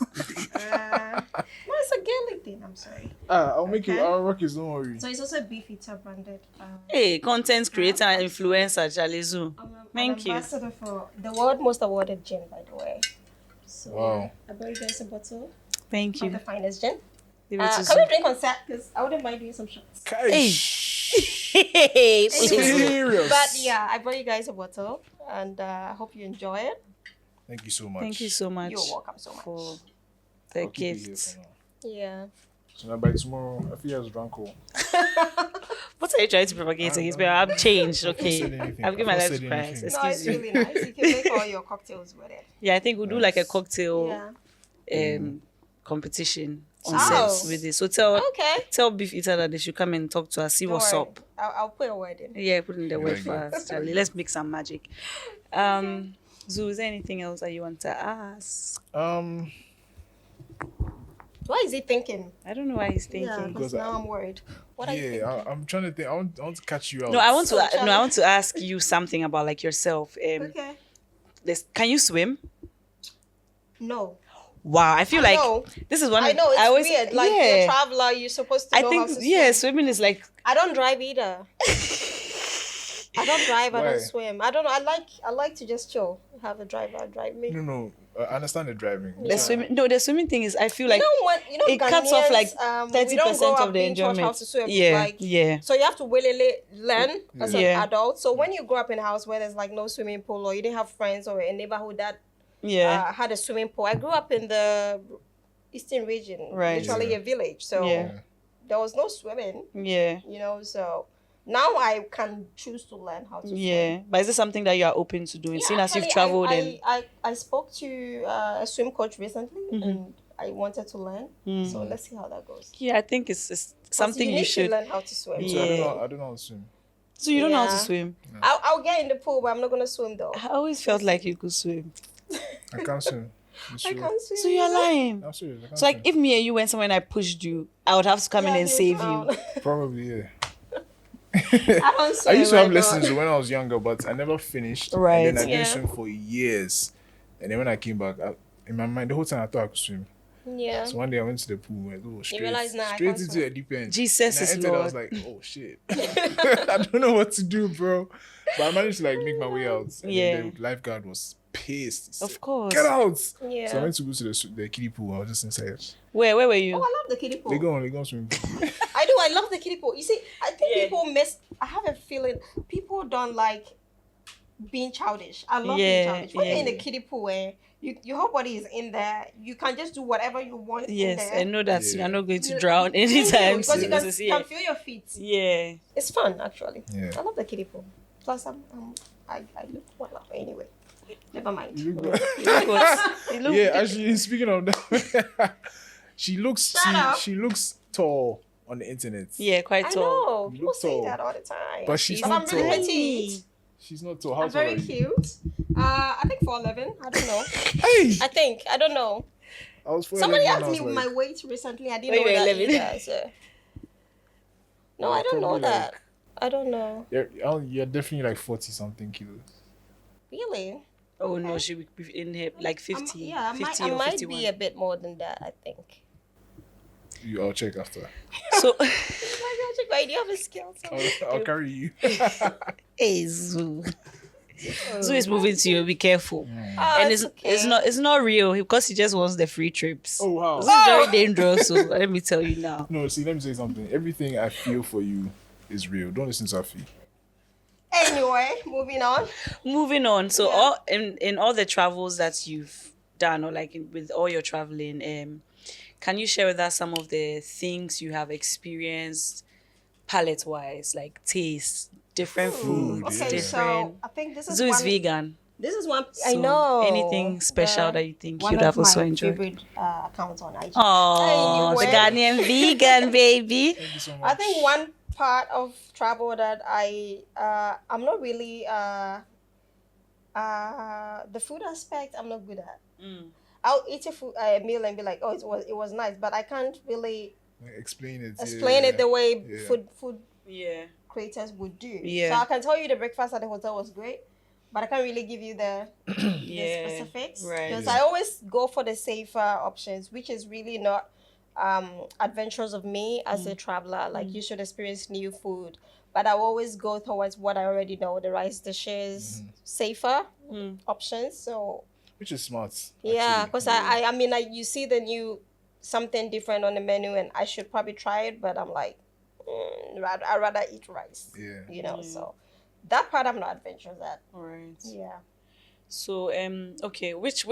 No, it's a girly thing. I'm sorry. I'll make Okay. you. I'll rock it. Don't worry. So it's also beef eater branded. Hey, content creator and influencer, Charlie Zuu. I'm Thank you. ambassador for the world most awarded gin, by the way. So Wow. I brought you guys a bottle Thank of you. the finest gin. Give it to Can we Zuu. drink on set? Because I wouldn't mind doing some shots. Hey. Serious. But yeah, I brought you guys a bottle, and I hope you enjoy it. Thank you so much. Thank you so much You're welcome so much. for the I'll keep it here gift. for now. Yeah. So now by tomorrow, Afi has drunk all. What are you trying to propagate against me? I've changed, okay. said anything. I've given my I've not life said price. anything. No, it's Excuse me. really nice. You can make all your cocktails with it. Yeah, I think we'll do like a Nice. cocktail Yeah. competition on Oh. set with this. So tell Beef Eater that they should come and talk to us, see Don't what's worry. up. I'll put a word in. Yeah, put in the word like for that. us, Charlie. Let's make some magic. Zoo, is there anything else that you want to ask? What is he thinking? I don't know why he's Yeah, thinking. because now I'm worried. What are you thinking? I'm trying to think. I want to catch you out. No, I want to. So, Charlie- I want to ask you something about like yourself. Okay. Can you swim? No. Wow, I feel like know. this is one. I know, it's always, weird. Like, you're a traveler, you're supposed to I know think how to yeah, swim. swimming is like I don't drive either. I don't drive, I Why? don't swim. I don't know. I like to just chill. Have a driver drive me. No. I understand the driving. the swimming. No, the swimming thing is. I feel like it Ghanaians, cuts off like we don't 30% grow up of the being taught how enjoyment. to swim. Yeah, Like, yeah. So you have to willingly learn as an Yeah. adult. So when you grow up in a house where there's like no swimming pool, or you didn't have friends or a neighborhood that Yeah. had a swimming pool. I grew up in the eastern region, Right. literally Yeah. a village. So Yeah. there was no swimming, Yeah. so now I can choose to learn how to swim. Yeah. But is this something that you are open to doing? Yeah, Seeing as you've actually, traveled I spoke to a swim coach recently, Mm-hmm. and I wanted to learn. So let's see how that goes. yeah, I think it's something you you need should. to learn how to swim. So Yeah. I don't know how to swim. So you don't know how to Yeah. swim? I'll get in the pool, but I'm not gonna swim though. I always felt like you could swim. I can't swim. You I sure? can't swim. So you're lying. I'm serious. I can't So like swim. if me and you went somewhere and I pushed you, I would have to come in and save you. Probably, yeah. I don't swim. I used to have my lessons God. when I was younger, but I never finished. Right. And then I Yeah. didn't swim for years. And then when I came back, in my mind, the whole time I thought I could swim. Yeah. So one day I went to the pool and went, straight, realized, nah, I straight can't into swim. a deep end. Jesus And I is entered, I was Lord. like, oh shit. I don't know what to do, bro. But I managed to like make my way out. And Yeah. then the lifeguard was pissed. He said, Of course. get out. Yeah. So I went to go to the kiddie pool. I was just inside. Where were you? Oh, I love the kiddie pool. They go on swimming pool. I do. I love the kiddie pool. You see, I think Yeah. people miss. I have a feeling people don't like being childish. I love Yeah, being childish. When you're in yeah. the kiddie pool, where your whole body is in there, you can just do whatever you want in Yes, there. I know that Yeah. you're not going to You- drown anytime because you soon. can, This is- can feel your feet. Yeah. It's fun, actually. Yeah. I love the kiddie pool. Plus, I look well anyway. Never mind. You look good. You look good. You look Yeah, actually, speaking of that, she looks up. she looks tall on the internet. Yeah, quite I tall. know. You People look say tall. that all the time. But she's But not I'm really tall. petite. She's not tall. How I'm tall are very you? cute. I think 4'11". I don't know. Hey, I think. I don't know. I was 4'11" Somebody when I asked me was my like- weight recently. I Oh, didn't you know were that 11. either. So. No, I don't know Probably that. like- I don't know. You're definitely like 40 something kilos. Really? Oh no, she would be in here like 50. Yeah, I 50 might, or I might 51. be a bit more than that, I think. I'll check after. So, Oh my gosh, why do you have a scale? I'll carry you. hey, Zoo. Zoo is moving to you. Be careful. Oh, And it's not real because he just wants the free trips. Oh wow. This is very dangerous. So let me tell you now. No, see, let me say something. Everything I feel for you is real. Don't listen to Afi. Anyway, moving on. Moving on. So Yeah. all in all the travels that you've done, or like with all your traveling, can you share with us some of the things you have experienced, palate wise, like taste, different food, Okay, different. so I think this is Zoo is one. vegan. This is one. I So know. anything special Yeah. that you think One you'd of have also my enjoyed? favorite accounts on IG. Oh, the Anyway. Ghanaian vegan baby. Thank you so much. I think one part of travel that I'm not really the food aspect I'm not good at. I'll eat a meal and be like, oh, it was nice, but I can't really Explain it. explain it the way Yeah. food Yeah. creators would do. Yeah. So I can tell you the breakfast at the hotel was great, but I can't really give you the Yeah. specifics. Right. Because Yeah. I always go for the safer options, which is really not adventures of me as a traveler. Like you should experience new food. But I always go towards what I already know, the rice dishes, safer options. So Which is smart. yeah, actually. because I mean, you see the new something different on the menu, and I should probably try it, but I'm like, I'd rather eat rice. Yeah. You know, so that part I'm not adventurous at. All right. Yeah. So okay, which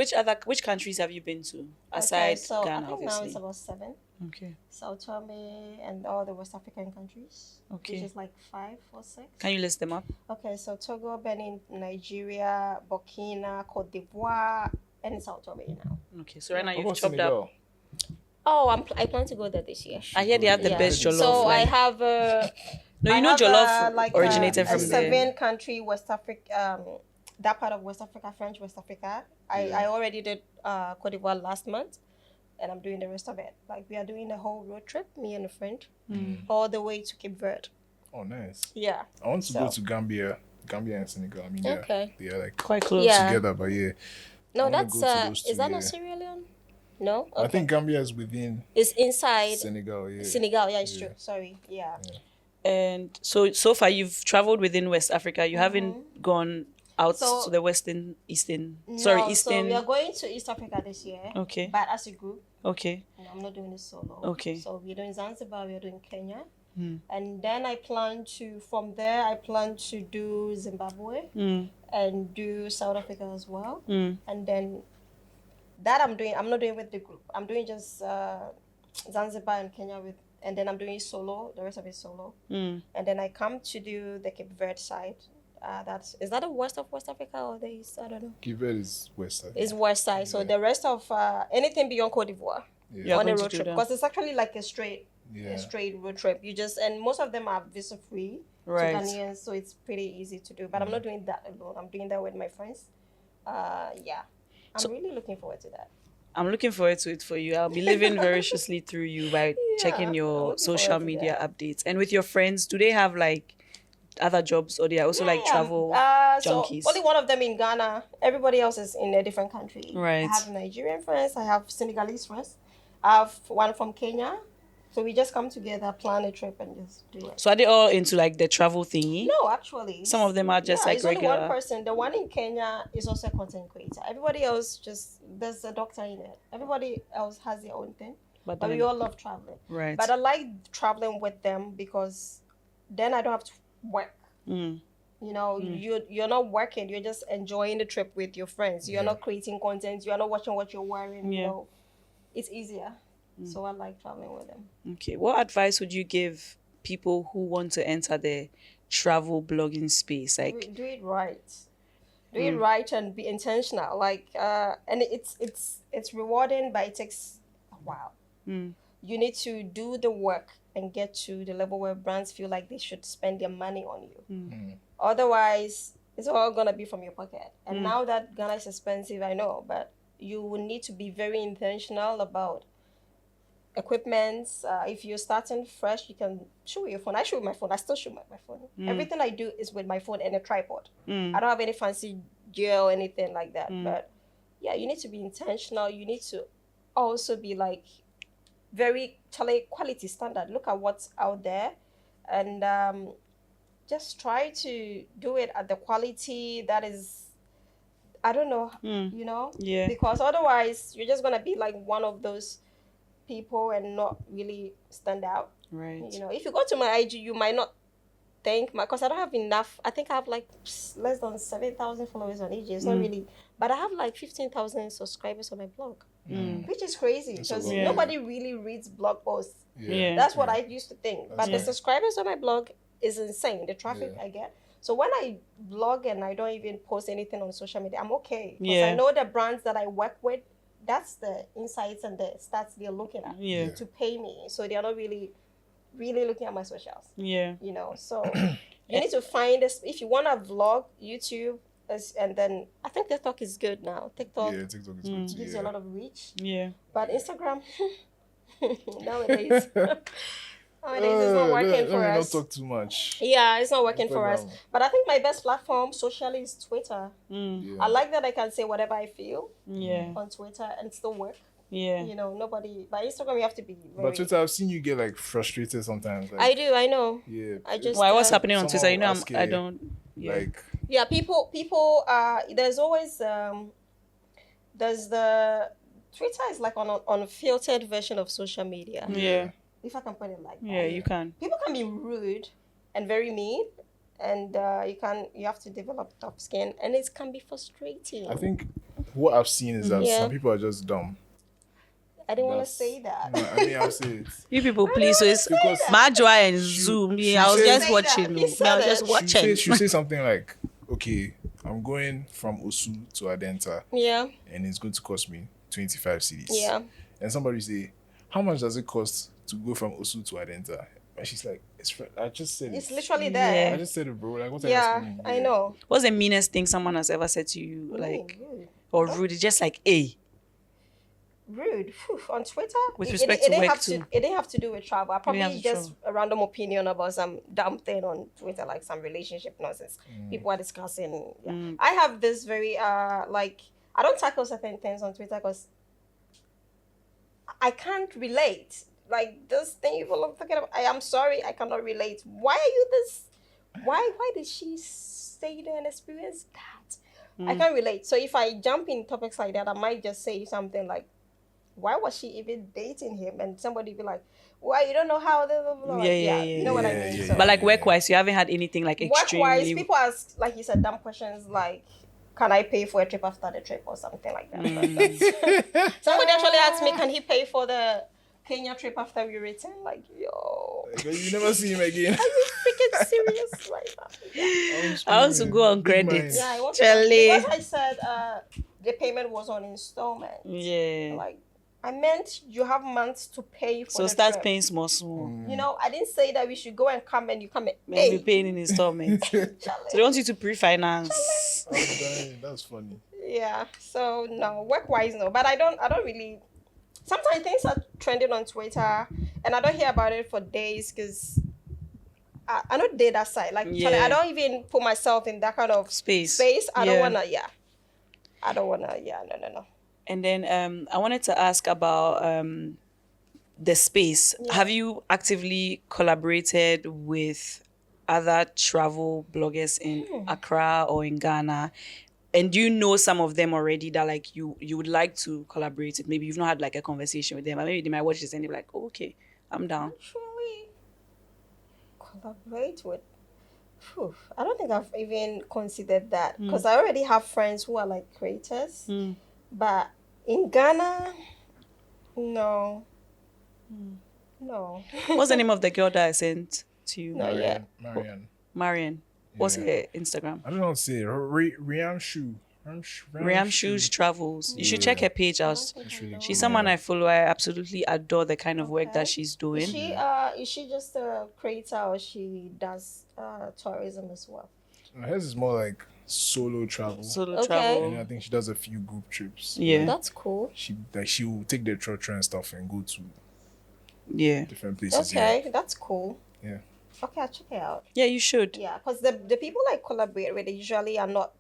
countries have you been to aside Okay, so Ghana, I think obviously? now it's about 7. Okay. Sao Tome and all the West African countries. Okay. Which is like 5 or 6. Can you list them up? Okay, so Togo, Benin, Nigeria, Burkina, Cote d'Ivoire, and Sao Tome now. Okay. So right now How you've about chopped up. Senegal? Oh, I plan to go there this year. I hear they have the Yeah. best jollof. So I like- have no, I you know have, jollof like originated a from there. 7-country West Africa, that part of West Africa, French West Africa. I already did Cote d'Ivoire last month, and I'm doing the rest of it. Like we are doing the whole road trip, me and a friend, all the way to Cape Verde. Oh, nice. Yeah. I want to go to Gambia and Senegal. I mean, Okay. they're like Quite close. Yeah. together, but No, I wanna that's go to those is two, that yeah. not Sierra Leone? No. Okay. I think Gambia is within It's inside Senegal. Yeah. Senegal. Yeah, it's true. Sorry. Yeah. And so far you've traveled within West Africa. You haven't gone out So- to the eastern. No, Sorry, So eastern. we are going to East Africa this year. Okay. But as a group. Okay. No, I'm not doing this solo. Okay. So we're doing Zanzibar, we're doing Kenya. And then from there, I plan to do Zimbabwe and do South Africa as well. And then that I'm not doing with the group. I'm doing just Zanzibar and Kenya and then I'm doing it solo, the rest of it solo. And then I come to do the Cape Verde side. Is that the west of West Africa or the east? I don't know. Cape Verde is west side. It's west side. So the rest of anything beyond Cote d'Ivoire You're on a going to road do trip, that. because it's actually like a straight road trip. And most of them are visa free Right. to Ghanaians, so it's pretty easy to do. But I'm not doing that alone. I'm doing that with my friends. I'm really looking forward to that. I'm looking forward to it for you. I'll be living voraciously through you by checking I'm your looking social forward to media that. updates. And with your friends, do they have like other jobs or they are also like travel So junkies? only one of them in Ghana. Everybody else is in a different country. Right. I have Nigerian friends. I have Senegalese friends. I have one from Kenya. So we just come together, plan a trip, and just do it. So are they all into like the travel thingy? No, actually. Some of them are just like it's only regular. one person. The one in Kenya is also a content creator. Everybody else there's a doctor in it. Everybody else has their own thing. But But then- we all love traveling. Right. But I like traveling with them because then I don't have to work. You know, you're not working. You're just enjoying the trip with your friends. You're not creating content. You're not watching what you're wearing. You Yeah. know, it's easier. So I like traveling with them. Okay. What advice would you give people who want to enter the travel blogging space? Like, Do it right. Do it right and be intentional. Like, and it's rewarding, but it takes a while. You need to do the work and get to the level where brands feel like they should spend their money on you. Otherwise, it's all gonna be from your pocket. And now that Ghana is expensive, I know, but you will need to be very intentional about equipment. If you're starting fresh, you can shoot with your phone. I shoot with my phone. I still shoot with my phone. Everything I do is with my phone and a tripod. I don't have any fancy gear or anything like that. But yeah, you need to be intentional. You need to also be like very quality standard. Look at what's out there, and just try to do it at the quality that is. I don't know, you know, Yeah. because otherwise you're just gonna be like one of those people and not really stand out. right. You know, if you go to my IG, you might not think because I don't have enough. I think I have like less than 7,000 followers on IG. It's not really, but I have like 15,000 subscribers on my blog, which is crazy because lot. Yeah. nobody really reads blog posts. Yeah. That's what I used to think. But Yeah. the subscribers on my blog is insane. The traffic I get. So when I blog and I don't even post anything on social media, I'm okay. Because Yeah. I know the brands that I work with, that's the insights and the stats they're looking at Yeah. to pay me. So they're not really looking at my socials. Yeah. You know, so you need to find this. If you want to vlog, YouTube, and then I think TikTok is good now. TikTok Yeah, TikTok is good too. gives you a lot of reach. Yeah. But Instagram, nowadays, it's not working for Let me us. not talk too much. Yeah, it's not working for us. Instagram. But I think my best platform socially is Twitter. Yeah. I like that I can say whatever I feel Yeah. on Twitter and still work. Yeah. You know, nobody. By Instagram, you have to be very. But Twitter, I've seen you get like frustrated sometimes. Like, I do. I know. yeah. I just. Why? What's happening on Someone Twitter? You know, will ask I you, don't. Yeah. Like, Yeah, people. There's always. There's the Twitter is like on a filtered version of social media. Yeah. If I can put it like that. Yeah. You can. People can be rude and very mean, and you have to develop tough skin, and it can be frustrating. I think what I've seen is that Yeah. some people are just dumb. I didn't want to That's- say that. No, I mean, I'll say it. You people, please. So it's Because Maajoa and Zuu. Me, I was she just said watching. that. No. He Me, I said was just it. watching. She say something like, okay, I'm going from Osu to Adenta Yeah. and it's going to cost me 25 cedis. Yeah. And somebody say, how much does it cost to go from Osu to Adenta? And she's like, I just said It's it. literally there. I just said it, bro. Like, what are you Yeah, asking me? I know. What's the meanest thing someone has ever said to you, like, or rude? It's just like, hey, Rude. Phew, on Twitter. With respect to didn't work have too. It didn't have to do with travel. I didn't have probably to just a random opinion about some dumb thing on Twitter, like some relationship nonsense. People are discussing. Yeah. I have this very like, I don't tackle certain things on Twitter because I can't relate. Like this thing you were talking about. I am sorry, I cannot relate. Why are you this? Why did she say that and experience that? I can't relate. So if I jump in topics like that, I might just say something like, why was she even dating him? And somebody be like, why, you don't know how they blah, blah, blah. Yeah, You know what I mean? So but like work-wise, you haven't had anything like work-wise, extremely. people ask, like you said, dumb questions like, can I pay for a trip after the trip or something like that? Somebody actually asked me, can he pay for the Kenya trip after we return? Like, yo, You never see him again. are you freaking serious right now? Yeah. I want to go on Big credit. mind. Yeah, I want Charlie. because I said the payment was on installment. Yeah. Like, I meant you have months to pay for So the start trip. paying small. You know, I didn't say that we should go and come and you come and Maybe paying in installments. So they want you to pre-finance. I'm dying. That's funny. Yeah. So no, work-wise no, but I don't really. Sometimes things are trending on Twitter, and I don't hear about it for days because I don't date that side. Like, Yeah. Charlie, I don't even put myself in that kind of Space. I don't Yeah. wanna. Yeah. I don't wanna. Yeah. No. And then I wanted to ask about the space. Yeah. Have you actively collaborated with other travel bloggers in Accra or in Ghana? And do you know some of them already that like you would like to collaborate with? Maybe you've not had like a conversation with them, or maybe they might watch this and they're like, oh, okay, I'm down. Actually, collaborate with. Phew, I don't think I've even considered that because I already have friends who are like creators, but in Ghana, no. No. What's the name of the girl that I sent to you? No. Yeah. Marian. What's Yeah. her Instagram? I don't know what to say. Riam Shu. Riam Shoes Travels. You should check her page out. That's really She's cool. someone I follow. I absolutely adore the kind of work that she's doing. Is she just a creator or she does tourism as well? Hers is more like solo travel. Solo Okay. travel. And I think she does a few group trips. Yeah. That's cool. She will take the trotro and stuff and go to Yeah. different places. Okay, that's cool. Yeah. Okay, I'll check it out. Yeah, you should. Yeah, because the people I collaborate with usually are not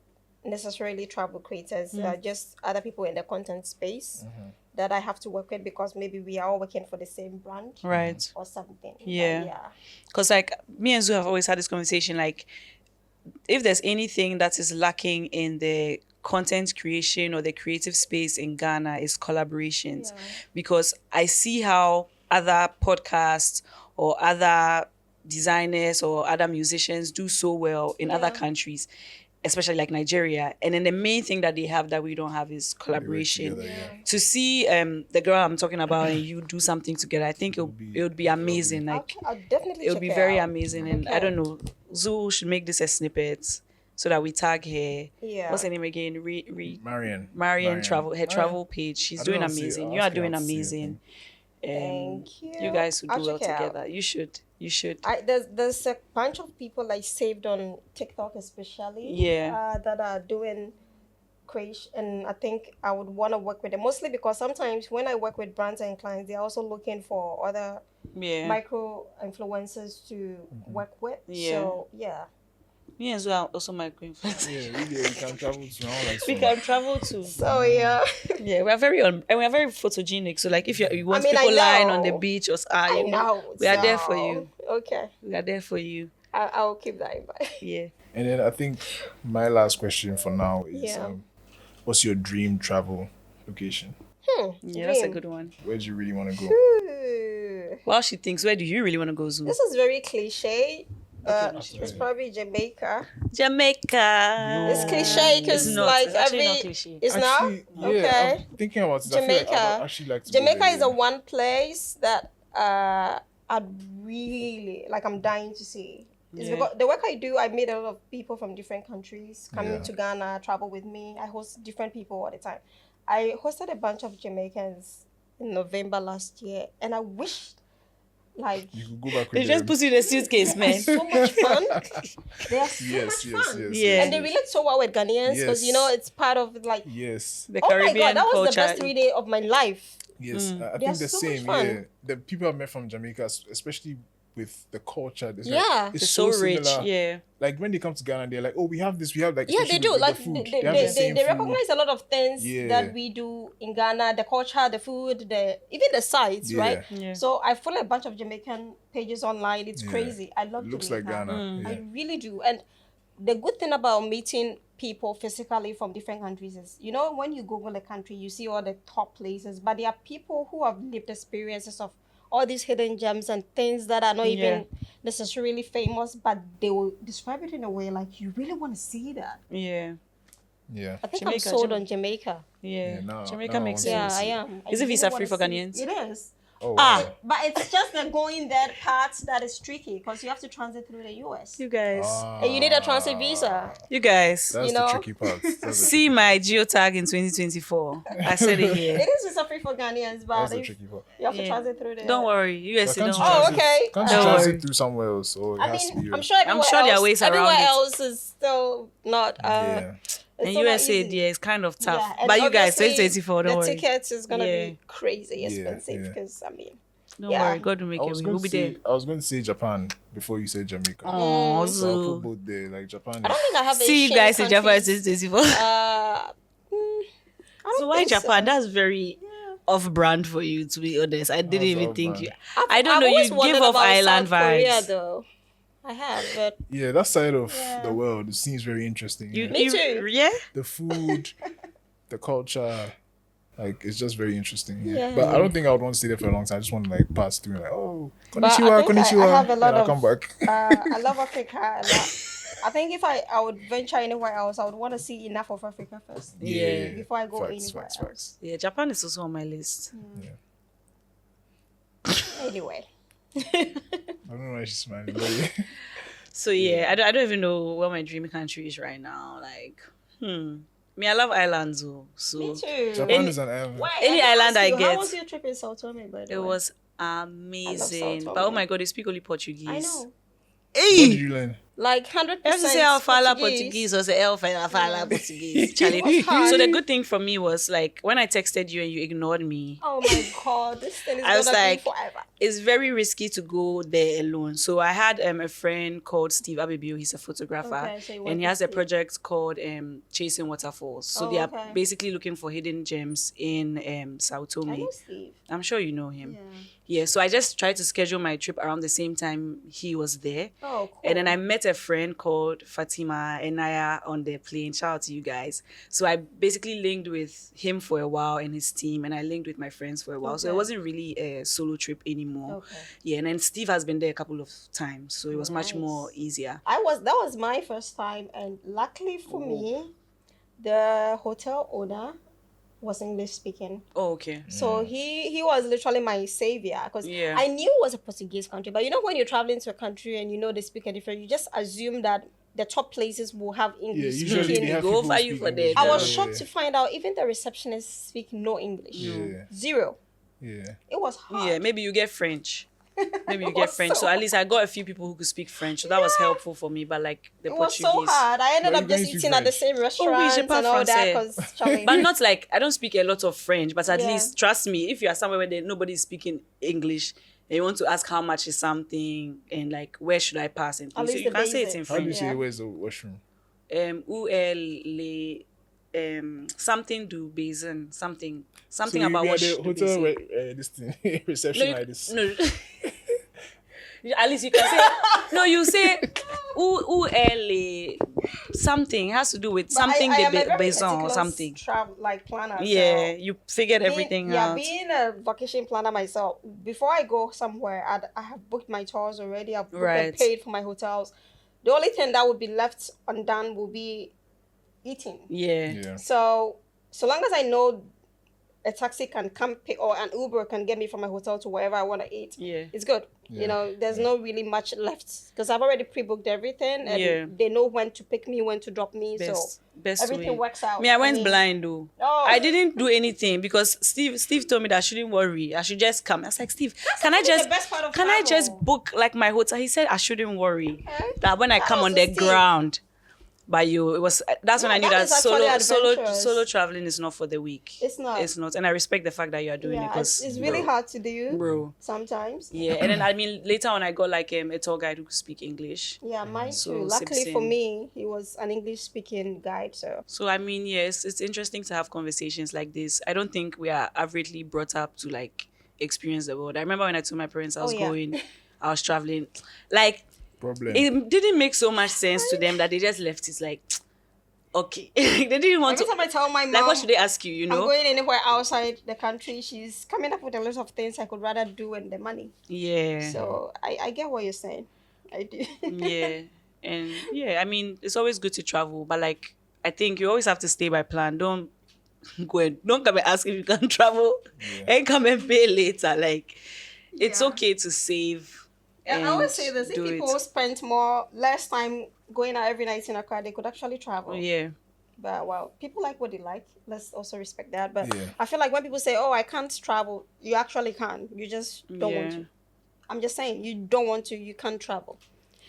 necessarily travel creators, just other people in the content space that I have to work with because maybe we are all working for the same brand Right. or something. But Yeah. yeah. Because like me and Zuu have always had this conversation, like if there's anything that is lacking in the content creation or the creative space in Ghana is collaborations. Yeah. Because I see how other podcasts or other designers or other musicians do so well in other countries, especially like Nigeria. And then the main thing that they have that we don't have is collaboration. Together, yeah. To see the girl I'm talking about and you do something together, I think it would be amazing. Like I'll definitely it would check be it very out. amazing. And I Okay. don't know, Zuu should make this a snippet so that we tag her. Yeah. What's her name again? Marian Travel, her travel page. She's I don't doing know how to say it. amazing. I'll You are ask her doing how to say it, amazing. Thank you. You guys would I'll do well check it out. together. You should. There's a bunch of people I saved on TikTok especially. Yeah. That are doing creation, and I think I would want to work with them mostly because sometimes when I work with brands and clients, they're also looking for other Yeah. micro influencers to work with. Yeah. So yeah. Me and Zuu are also micro influencers. Yeah, really, we can travel to all like We can travel too. So yeah. Yeah, we are very and we are very photogenic. So like if you want I people lying on the know. beach or I know. we are there for so- you. Okay. We are there for you. I'll keep that in mind. Yeah. And then I think my last question for now is Yeah. what's your dream travel location? Yeah, that's a Dream. good one. Where do you really want to go? Ooh. While she thinks, where do you really want to go, Zuu? This is very cliche. that's It's right. probably Jamaica. Jamaica. It's cliche because It's not. like It's actually every not cliche. it's Actually, not yeah, okay. I'm thinking about it. I feel like Jamaica. I'd actually like to go Jamaica there, is a yeah. one place that I'd really like. I'm dying to see. It's Yeah. because the work I do, I meet a lot of people from different countries coming Yeah. to Ghana, travel with me. I host different people all the time. I hosted a bunch of Jamaicans in November last year, and I wished, like, You could go back They with just them. put you in a suitcase, man. so much fun. They are so Yes, much yes, fun. yes, Yeah. yes, And they yes. relate so well with Ghanaians because, you know, Yes. it's part of, like, Yes, The oh my Caribbean God, that was culture. the best 3 days of my life. yes. I They are think the so much same. fun. Yeah, the people I've met from Jamaica, especially with the culture, it's Yeah. it's It's so so rich. similar. Yeah. Like when they come to Ghana, they're like, "Oh, we have this. We have like." Yeah, they especially do. with Like, the food. they, have they, the same they food. recognize a lot of things Yeah. that we do in Ghana, the culture, the food, even the sites, Yeah. right? Yeah. So I follow a bunch of Jamaican pages online. It's Yeah. crazy. I love It looks like Jamaica. Ghana. I Yeah. really do. And the good thing about meeting people physically from different countries is, you know, when you Google a country, you see all the top places, but there are people who have lived experiences of all these hidden gems and things that are not even necessarily famous, but they will describe it in a way like you really want to see that. Yeah. Yeah. I think Jamaica, I'm sold Jama- on Jamaica. Yeah. Yeah, now- Jamaica now I makes want to Yeah, sense. I am. Is it visa free for Ghanaians? It is. Oh, Ah. wow. But it's just the going there part that is tricky because you have to transit through the US. You guys. And you need a transit visa. You guys. That's you the know? tricky part. That's the See my geotag in 2024. I said it here. It is visa free for Ghanaians, but That's the if tricky part. you have to Yeah. transit through the Don't worry. But USA, can't don't you worry. Oh, transit- okay. Can't you Don't transit worry. through somewhere else? Or it I has to mean, be I'm sure everywhere sure there are else, ways around everywhere it. else is still not. Yeah. It's And still not USA, easy. yeah, it's kind of tough. Yeah, and But you guys, obviously, 2024, don't the worry. tickets is gonna Yeah. be crazy Yeah, expensive yeah. because I mean, Don't Yeah. worry. God will make I it. was We going will to be there. say I was going to say Japan before you said Jamaica. Oh, So I'll put Zoo. both there. Like Japan. I don't think I have a See you shame guys in Japan countries. 2024. I don't So why think Japan? That's very off-brand for you, to be honest. I didn't How's even think off-brand? you. I don't know. always You wondered give off about island South Korea, vibes. though. I have, but Yeah, that side of Yeah. the world seems very interesting. You, yeah. Me you- too. Yeah. The food, the culture, like it's just very interesting. Yeah. Yeah. But I don't think I would want to stay there for a long time. I just want to like pass through and like, oh, But I konnichiwa, think I konnichiwa. have a lot and I'll of- come back. I love Africa a lot. I think if I would venture anywhere else, I would want to see enough of Africa first Yeah. before I go Facts, anywhere facts, else. facts. Yeah, Japan is also on my list. Anyway, I don't know why she's smiling. But yeah. So yeah, I don't even know what my dream country is right now. Like, me, I love islands though. So me too. Japan is an island. Wait, Any let me island ask I you, get. How was your trip in Sao Tome, by the it way? was amazing. Sao But oh Tome. my god, they speak only Portuguese. I know. What did Hey! you learn? Like 100%. I have to say I'll fala Portuguese or say I'll fala Portuguese. Charlie. It was hard. So the good thing for me was like when I texted you and you ignored me, Oh my god, this thing is I was gonna like- be forever. it's very risky to go there alone. So I had a friend called Steve Abibio. He's a photographer, Okay, so you went and he with has a Steve. project called Chasing Waterfalls. So Oh, they are okay. basically looking for hidden gems in Sao I Tome. know Steve. I'm sure you know him. Yeah. Yeah. So I just tried to schedule my trip around the same time he was there. Oh, cool. And then I met a friend called Fatima and Naya on the plane. Shout out to you guys. So I basically linked with him for a while and his team, and I linked with my friends for a while. So it Okay. wasn't really a solo trip anymore. Okay. Yeah, and then Steve has been there a couple of times, so it was much Nice. more easier. That was my first time, and luckily for me, the hotel owner was English speaking. Oh, okay. So he was literally my savior because Yeah. I knew it was a Portuguese country, but you know when you're traveling to a country and you know they speak a different, you just assume that the top places will have English usually speaking. they have Go people for who you speak for English. that. I was Yeah. shocked to find out even the receptionists speak no English. Yeah, Zero. yeah. It was hard. Yeah, maybe you get French. Maybe you It get was French. so So at least I got a few people who could speak French. So that was helpful for me. But like the It was Portuguese. so hard. I ended But up you just don't speak eating at the French. same oui, restaurant je and parle all that français. because But not like I don't speak a lot of French, but at Yeah. least trust me, if you are somewhere where nobody's speaking English and you want to ask how much is something and like where should I pass and At things, so least you the can say it in basics. How do you French. say Yeah. where's the washroom? Où est les something do basin, something So about we what at the do hotel basin. this thing, reception No, like this. no. At least you can say no. You say où est les something it has to do with But something I am a de very basin or meticulous something. like planner. Yeah, so you figured everything out. being a vacation planner myself, before I go somewhere, I have booked my tours already. I've booked and Right. paid for my hotels. The only thing that would be left undone will be eating. Yeah. Yeah. So long as I know a taxi can come pick, or an Uber can get me from my hotel to wherever I want to eat. Yeah. It's good. Yeah. You know, there's no really much left because I've already pre-booked everything, and Yeah. they know when to pick me, when to drop me. So Best everything way. works out. Me, I went mean, blind though. Oh. I didn't do anything because Steve told me that I shouldn't worry. I should just come. I was like, Steve, can I actually just the best part of can I travel. just book like my hotel? He said I shouldn't worry. Okay. That when I Shout come out on to the Steve. ground by you, it was that's when No, I knew that that is actually solo adventurous. traveling is not for the weak. It's not. It's not. And I respect the fact that you are doing it Yeah, because it's really hard to do. bro. Sometimes. Yeah, and then I mean later on I got like a tour guide who could speak English. Yeah, mine So, too. Luckily for Simpson. me, he was an English-speaking guide. So I mean, yes, it's interesting to have conversations like this. I don't think we are averagely brought up to like experience the world. I remember when I told my parents I was going, I was traveling, like Problem. it didn't make so much sense to them that they just left it like, okay, they didn't want Every to. time I tell my mom, Like, what should they ask you? You I'm know? going anywhere outside the country, she's coming up with a list of things I could rather do and the money. Yeah. So I get what you're saying. I do. Yeah. And yeah, I mean, it's always good to travel, but like, I think you always have to stay by plan. Don't don't come and ask if you can travel and come and pay later. Like, it's Yeah. okay to save. I always say this: if do people it. spent less time going out every night in a car, they could actually travel. Yeah. But well, people like what they like. Let's also respect that. But Yeah. I feel like when people say, "Oh, I can't travel," you actually can. You just don't want Yeah. to. I'm just saying, you don't want to. You can't travel.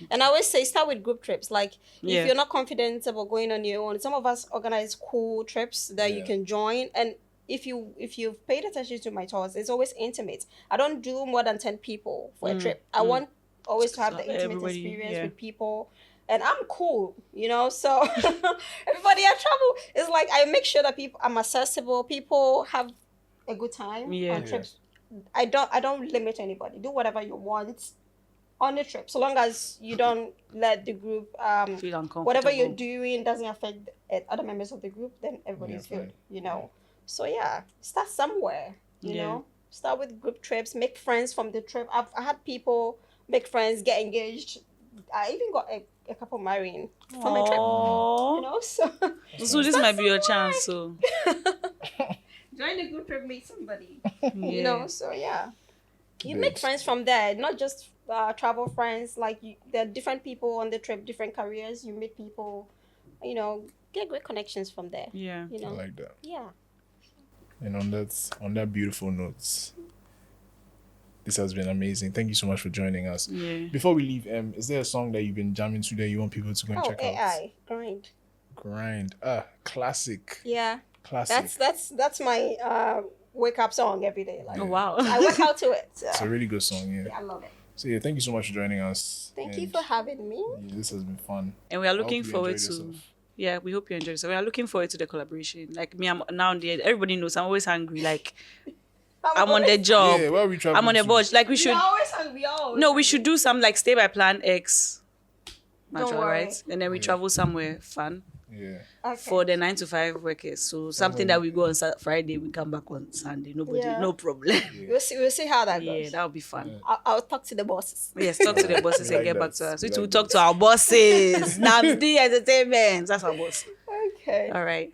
And I always say, start with group trips. Like, Yeah. if you're not confident about going on your own, some of us organize cool trips that you Yeah. can join. And if you've paid attention to my tours, it's always intimate. I don't do more than 10 people for a trip. I want always to have the intimate Everybody, experience yeah. with people. And I'm cool, you know. So everybody I travel is like, I make sure that I'm accessible. People have a good time Yeah. on trips. I don't limit anybody. Do whatever you want on the trip, so long as you don't let the group Feel uncomfortable. whatever you're doing doesn't affect other members of the group, then everybody's Yeah, good, fine. you know. So yeah, start somewhere, you Yeah. know. Start with group trips, make friends from the trip. I had people make friends, get engaged. I even got a couple marrying from a trip, Aww. you know. So So this might be your chance. So join the group trip, meet somebody, yeah. you know. So yeah, you Good. make friends from there, not just travel friends. Like there are different people on the trip, different careers. You meet people, you know, get great connections from there. Yeah. You I know, like that. yeah. And on that beautiful note, this has been amazing. Thank you so much for joining us. Yeah. Before we leave, is there a song that you've been jamming to that you want people to go and Oh, check out? AI grind. Grind. Classic. Yeah, Classic. that's my wake up song every day. Like Oh wow. I work out to it. So. It's a really good song, yeah. Yeah, I love it. So yeah, thank you so much for joining us. Thank you And, for having me. yeah, this has been fun. And we are I hope looking you forward enjoyed to. yourself. Yeah, we hope you enjoy. So we are looking forward to the collaboration. Like me, I'm now and then. Everybody knows I'm always hungry. Like I'm on the job. Yeah, where are we traveling I'm on the to? budget. Like we We're should. always hungry. Always No, we hungry. should do some like stay by plan X. Don't Maajoa, worry. right? And then we travel somewhere fun Yeah. Okay. for the 9 to 5 workers. So something that we go on Friday, we come back on Sunday. Nobody, Yeah. no problem. We'll see how that Yeah, goes. that would be fun. I'll talk to the bosses. Yes, talk to the bosses We and like get back that. to us. We We will like talk that. to our bosses. Namdi Entertainment. That's our boss. Okay. All right.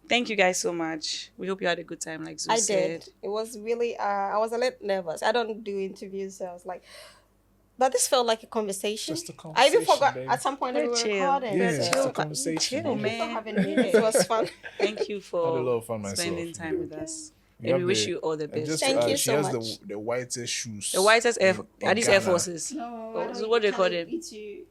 Thank you guys so much. We hope you had a good time, like Zuu I said. did. It was really. I was a little nervous. I don't do interviews, so I was like, but this felt like a conversation. Just a I even conversation, forgot babe. at some point that we were Chill. recording. Yeah, so- it's just a conversation. Chill, Thank you for man. having me. It was fun. Thank you Had a for lot of fun myself. spending time with us. You And have we wish the- you all the and best. just Thank to you add, she so has much. the whitest shoes. The whitest Air, in are these Air Ghana. Forces? No, Oh, so what do they call them? The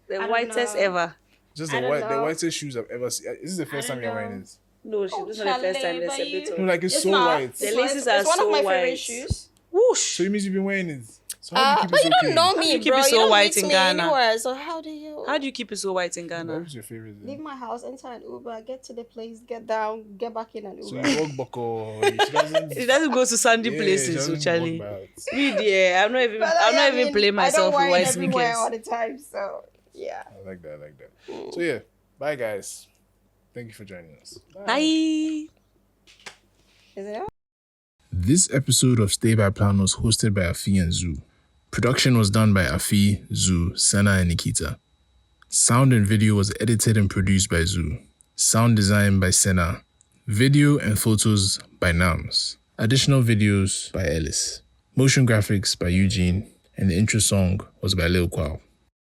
don't whitest know. ever. Just I the don't the know. whitest shoes I've ever seen. This is the first I time don't you're wearing know. it. No, this is not the first time. There's a bit No, of. like it's so not. white. The It's laces it's are one so of my white. favorite shoes. Whoosh! So it means you've been wearing it. So how do you keep But it you so don't clean? know How do me, you keep bro. it so You don't white meet in me Ghana? anywhere. So how do you? How do you keep it so white in Ghana? What's your favorite? Leave Then? my house, enter an Uber, get to the place, get down, get back in an So Uber. you walk buckle. She doesn't. It doesn't go to sandy Yeah, places, she so doesn't Charlie. walk by. Me, dear, I'm not even. But I'm not I even mean, playing myself I with don't white wear it everywhere all sneakers. the time. So yeah. I like that. I like that. So yeah, bye guys. Thank you for joining us. Bye. Is it? This episode of Stay by Plan was hosted by Afi and Zuu. Production was done by Afi, Zuu, Senna, and Nikita. Sound and video was edited and produced by Zuu. Sound design by Senna. Video and photos by Nams. Additional videos by Ellis. Motion graphics by Eugene. And the intro song was by Lil Kwaw.